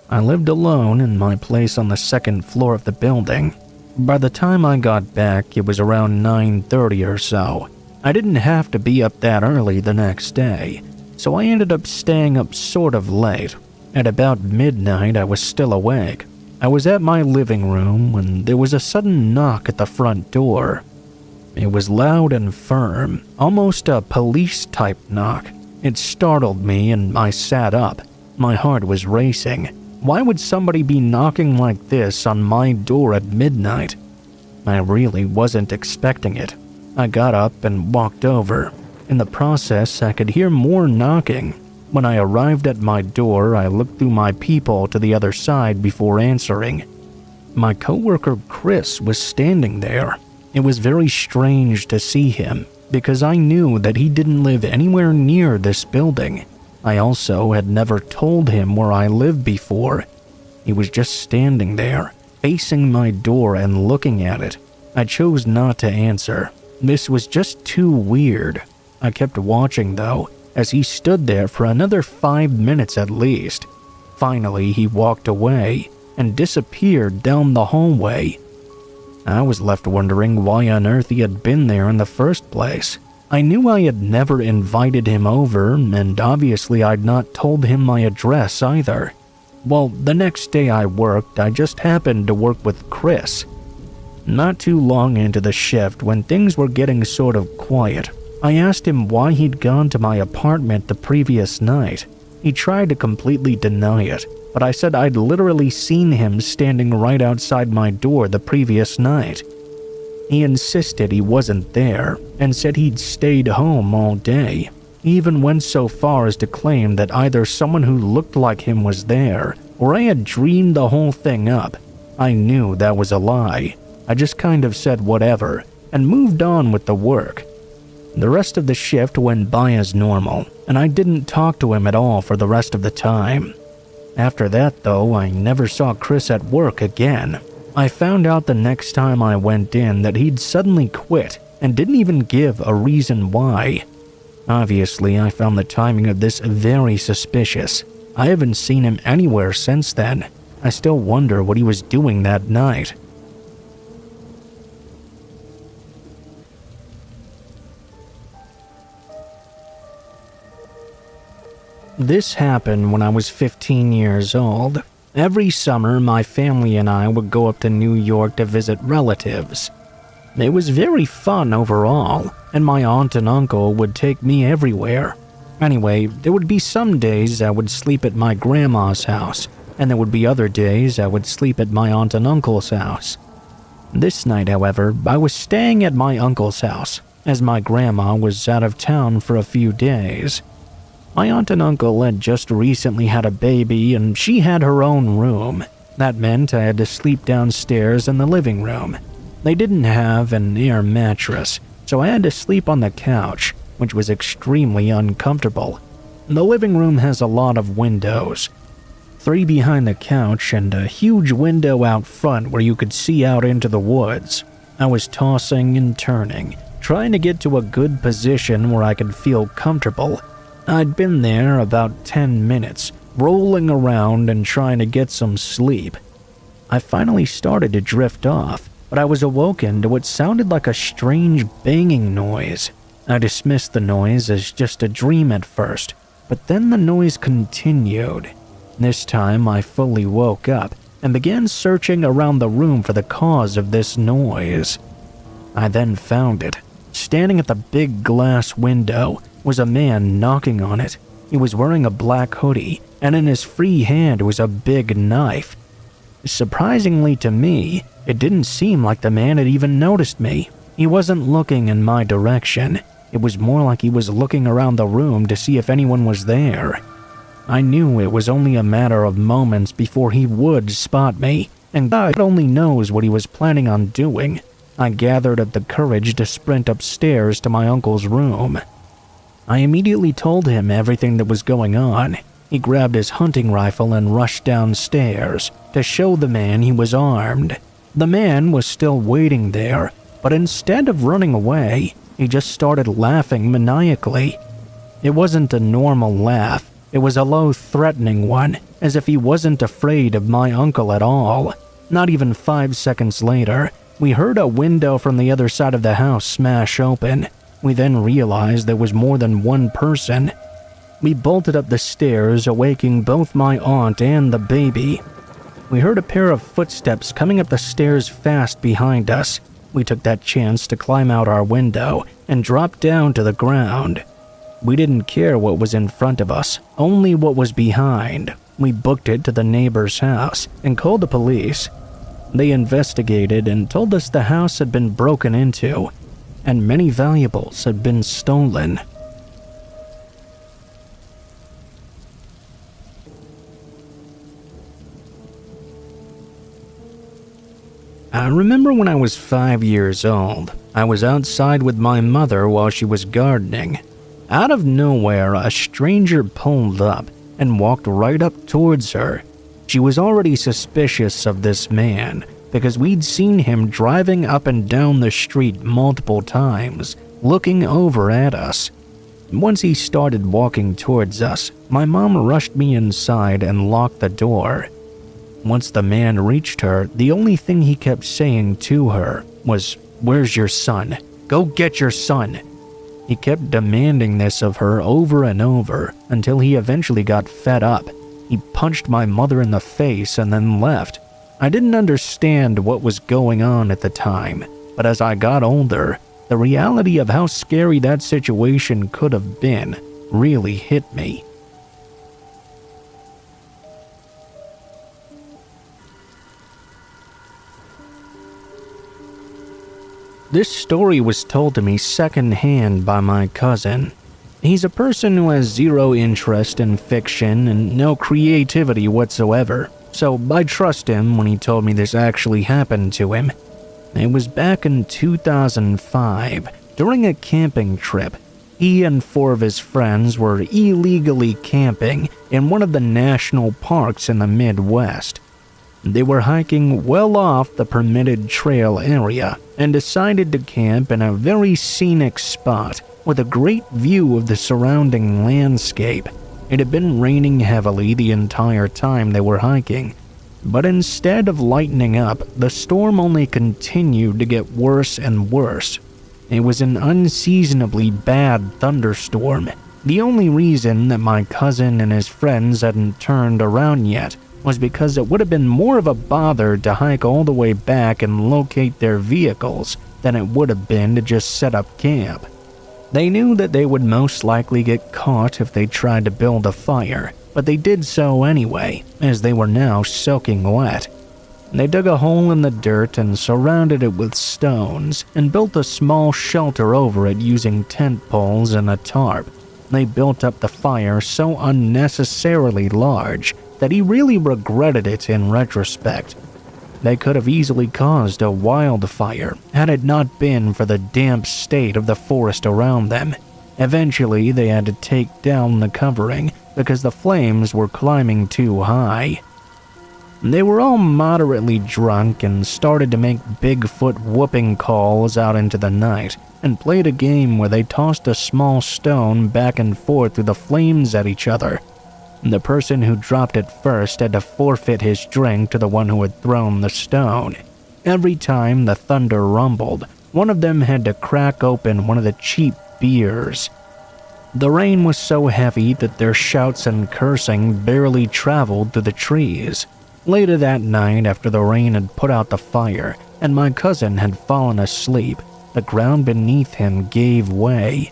I lived alone in my place on the 2nd floor of the building. By the time I got back, it was around 9:30 or so. I didn't have to be up that early the next day, so I ended up staying up sort of late. At about midnight, I was still awake. I was at my living room when there was a sudden knock at the front door. It was loud and firm, almost a police-type knock. It startled me and I sat up. My heart was racing. Why would somebody be knocking like this on my door at midnight? I really wasn't expecting it. I got up and walked over. In the process, I could hear more knocking. When I arrived at my door, I looked through my peephole to the other side before answering. My coworker Chris was standing there. It was very strange to see him, because I knew that he didn't live anywhere near this building. I also had never told him where I lived before. He was just standing there, facing my door and looking at it. I chose not to answer. This was just too weird. I kept watching, though, as he stood there for another 5 minutes at least. Finally, he walked away and disappeared down the hallway. I was left wondering why on earth he had been there in the first place. I knew I had never invited him over, and obviously I'd not told him my address either. Well, the next day I worked, I just happened to work with Chris. Not too long into the shift, when things were getting sort of quiet, I asked him why he'd gone to my apartment the previous night. He tried to completely deny it, but I said I'd literally seen him standing right outside my door the previous night. He insisted he wasn't there and said he'd stayed home all day. He even went so far as to claim that either someone who looked like him was there or I had dreamed the whole thing up. I knew that was a lie. I just kind of said whatever and moved on with the work. The rest of the shift went by as normal, and I didn't talk to him at all for the rest of the time. After that, though, I never saw Chris at work again. I found out the next time I went in that he'd suddenly quit and didn't even give a reason why. Obviously, I found the timing of this very suspicious. I haven't seen him anywhere since then. I still wonder what he was doing that night. This happened when I was 15 years old. Every summer, my family and I would go up to New York to visit relatives. It was very fun overall, and my aunt and uncle would take me everywhere. Anyway, there would be some days I would sleep at my grandma's house, and there would be other days I would sleep at my aunt and uncle's house. This night, however, I was staying at my uncle's house, as my grandma was out of town for a few days. My aunt and uncle had just recently had a baby, and she had her own room. That meant I had to sleep downstairs in the living room. They didn't have an air mattress, so I had to sleep on the couch, which was extremely uncomfortable. The living room has a lot of windows. 3 behind the couch and a huge window out front where you could see out into the woods. I was tossing and turning, trying to get to a good position where I could feel comfortable. I'd been there about 10 minutes, rolling around and trying to get some sleep. I finally started to drift off, but I was awoken to what sounded like a strange banging noise. I dismissed the noise as just a dream at first, but then the noise continued. This time I fully woke up and began searching around the room for the cause of this noise. I then found it. Standing at the big glass window was a man knocking on it. He was wearing a black hoodie, and in his free hand was a big knife. Surprisingly to me, it didn't seem like the man had even noticed me. He wasn't looking in my direction. It was more like he was looking around the room to see if anyone was there. I knew it was only a matter of moments before he would spot me, and God only knows what he was planning on doing. I gathered up the courage to sprint upstairs to my uncle's room. I immediately told him everything that was going on. He grabbed his hunting rifle and rushed downstairs to show the man he was armed. The man was still waiting there, but instead of running away, he just started laughing maniacally. It wasn't a normal laugh. It was a low, threatening one, as if he wasn't afraid of my uncle at all. Not even 5 seconds later, we heard a window from the other side of the house smash open. We then realized there was more than one person. We bolted up the stairs, awaking both my aunt and the baby. We heard a pair of footsteps coming up the stairs fast behind us. We took that chance to climb out our window and drop down to the ground. We didn't care what was in front of us, only what was behind. We booked it to the neighbor's house and called the police. They investigated and told us the house had been broken into, and many valuables had been stolen. I remember when I was 5 years old, I was outside with my mother while she was gardening. Out of nowhere, a stranger pulled up and walked right up towards her. She was already suspicious of this man because we'd seen him driving up and down the street multiple times, looking over at us. Once he started walking towards us, my mom rushed me inside and locked the door. Once the man reached her, the only thing he kept saying to her was, "Where's your son? Go get your son." He kept demanding this of her over and over until he eventually got fed up. He punched my mother in the face and then left. I didn't understand what was going on at the time, but as I got older, the reality of how scary that situation could have been really hit me. This story was told to me secondhand by my cousin. He's a person who has zero interest in fiction and no creativity whatsoever, so I trust him when he told me this actually happened to him. It was back in 2005, during a camping trip. He and 4 of his friends were illegally camping in one of the national parks in the Midwest. They were hiking well off the permitted trail area and decided to camp in a very scenic spot with a great view of the surrounding landscape. It had been raining heavily the entire time they were hiking, but instead of lightening up, the storm only continued to get worse and worse. It was an unseasonably bad thunderstorm. The only reason that my cousin and his friends hadn't turned around yet was because it would have been more of a bother to hike all the way back and locate their vehicles than it would have been to just set up camp. They knew that they would most likely get caught if they tried to build a fire, but they did so anyway, as they were now soaking wet. They dug a hole in the dirt and surrounded it with stones and built a small shelter over it using tent poles and a tarp. They built up the fire so unnecessarily large that he really regretted it in retrospect. They could have easily caused a wildfire had it not been for the damp state of the forest around them. Eventually, they had to take down the covering because the flames were climbing too high. They were all moderately drunk and started to make Bigfoot whooping calls out into the night and played a game where they tossed a small stone back and forth through the flames at each other. The person who dropped it first had to forfeit his drink to the one who had thrown the stone. Every time the thunder rumbled, one of them had to crack open one of the cheap beers. The rain was so heavy that their shouts and cursing barely traveled through the trees. Later that night, after the rain had put out the fire and my cousin had fallen asleep, the ground beneath him gave way.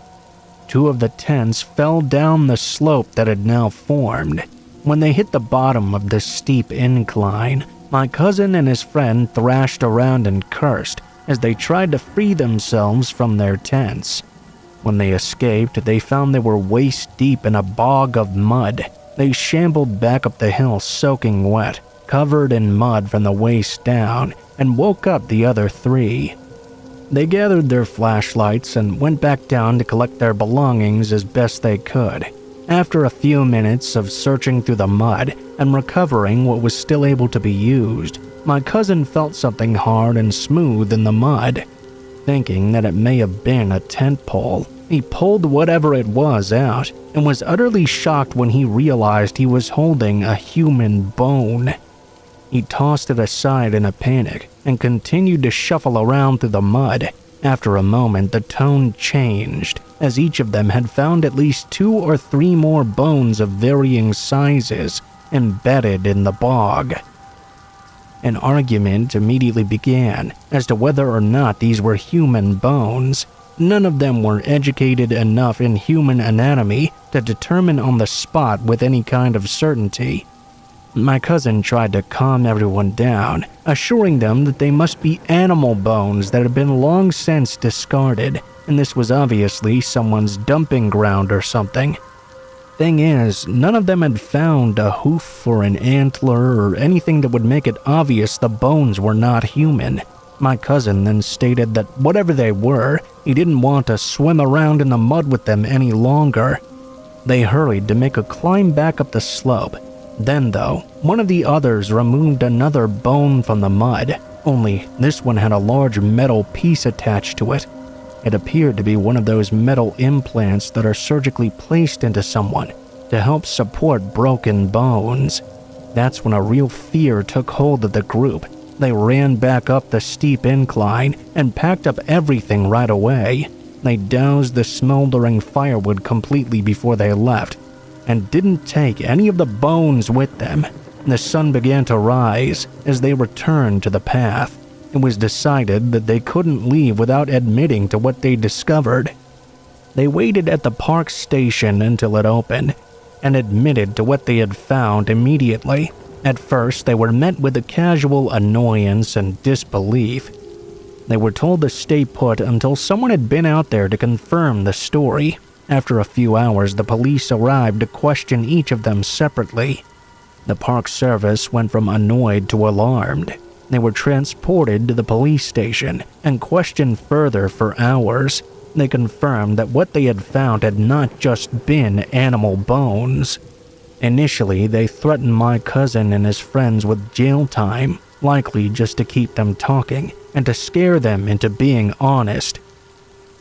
2 of the tents fell down the slope that had now formed. When they hit the bottom of the steep incline, My cousin and his friend thrashed around and cursed as they tried to free themselves from their tents. When they escaped, they found they were waist deep in a bog of mud. They shambled back up the hill soaking wet, covered in mud from the waist down, and woke up the other three. They gathered their flashlights and went back down to collect their belongings as best they could. After a few minutes of searching through the mud and recovering what was still able to be used, my cousin felt something hard and smooth in the mud. Thinking that it may have been a tent pole, he pulled whatever it was out and was utterly shocked when he realized he was holding a human bone. He tossed it aside in a panic and continued to shuffle around through the mud. After a moment, the tone changed, as each of them had found at least 2 or 3 more bones of varying sizes embedded in the bog. An argument immediately began as to whether or not these were human bones. None of them were educated enough in human anatomy to determine on the spot with any kind of certainty. My cousin tried to calm everyone down, assuring them that they must be animal bones that had been long since discarded, and this was obviously someone's dumping ground or something. Thing is, none of them had found a hoof or an antler or anything that would make it obvious the bones were not human. My cousin then stated that whatever they were, he didn't want to swim around in the mud with them any longer. They hurried to make a climb back up the slope. Then, though, one of the others removed another bone from the mud, only this one had a large metal piece attached to it. It appeared to be one of those metal implants that are surgically placed into someone to help support broken bones. That's when a real fear took hold of the group. They ran back up the steep incline and packed up everything right away. They doused the smoldering firewood completely before they left, and didn't take any of the bones with them. The sun began to rise as they returned to the path. It was decided that they couldn't leave without admitting to what they discovered. They waited at the park station until it opened, and admitted to what they had found immediately. At first, they were met with a casual annoyance and disbelief. They were told to stay put until someone had been out there to confirm the story. After a few hours, the police arrived to question each of them separately. The Park Service went from annoyed to alarmed. They were transported to the police station and questioned further for hours. They confirmed that what they had found had not just been animal bones. Initially, they threatened my cousin and his friends with jail time, likely just to keep them talking and to scare them into being honest.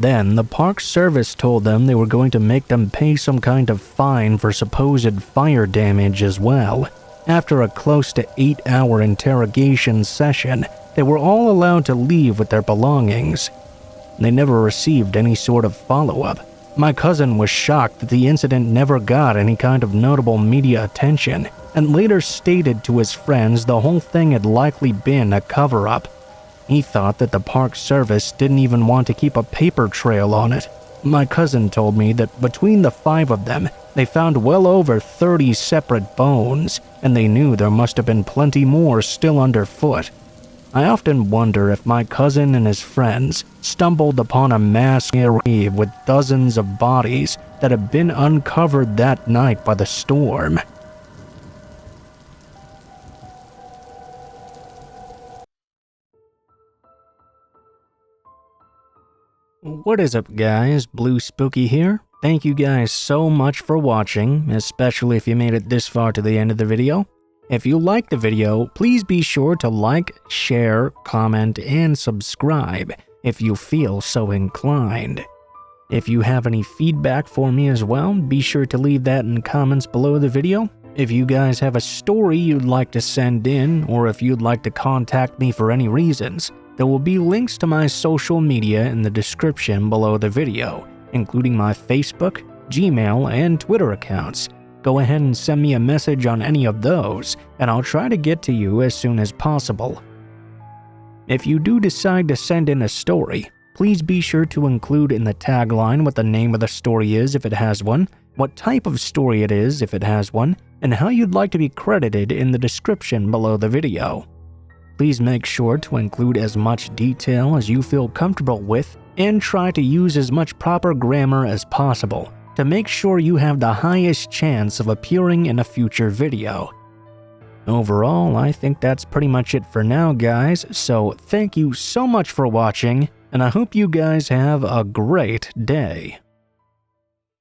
Then, the Park Service told them they were going to make them pay some kind of fine for supposed fire damage as well. After a close to 8-hour interrogation session, they were all allowed to leave with their belongings. They never received any sort of follow-up. My cousin was shocked that the incident never got any kind of notable media attention, and later stated to his friends the whole thing had likely been a cover-up. He thought that the Park Service didn't even want to keep a paper trail on it. My cousin told me that between the 5 of them, they found well over 30 separate bones, and they knew there must have been plenty more still underfoot. I often wonder if my cousin and his friends stumbled upon a mass grave with dozens of bodies that had been uncovered that night by the storm. What is up, guys? Blue Spooky here. Thank you guys so much for watching, especially if you made it this far to the end of the video. If you liked the video, please be sure to like, share, comment, and subscribe if you feel so inclined. If you have any feedback for me as well, be sure to leave that in comments below the video. If you guys have a story you'd like to send in, or if you'd like to contact me for any reasons, there will be links to my social media in the description below the video, including my Facebook, Gmail, and Twitter accounts. Go ahead and send me a message on any of those, and I'll try to get to you as soon as possible. If you do decide to send in a story, please be sure to include in the tagline what the name of the story is if it has one, what type of story it is if it has one, and how you'd like to be credited in the description below the video. Please make sure to include as much detail as you feel comfortable with and try to use as much proper grammar as possible to make sure you have the highest chance of appearing in a future video. Overall, I think that's pretty much it for now, guys, so thank you so much for watching, and I hope you guys have a great day.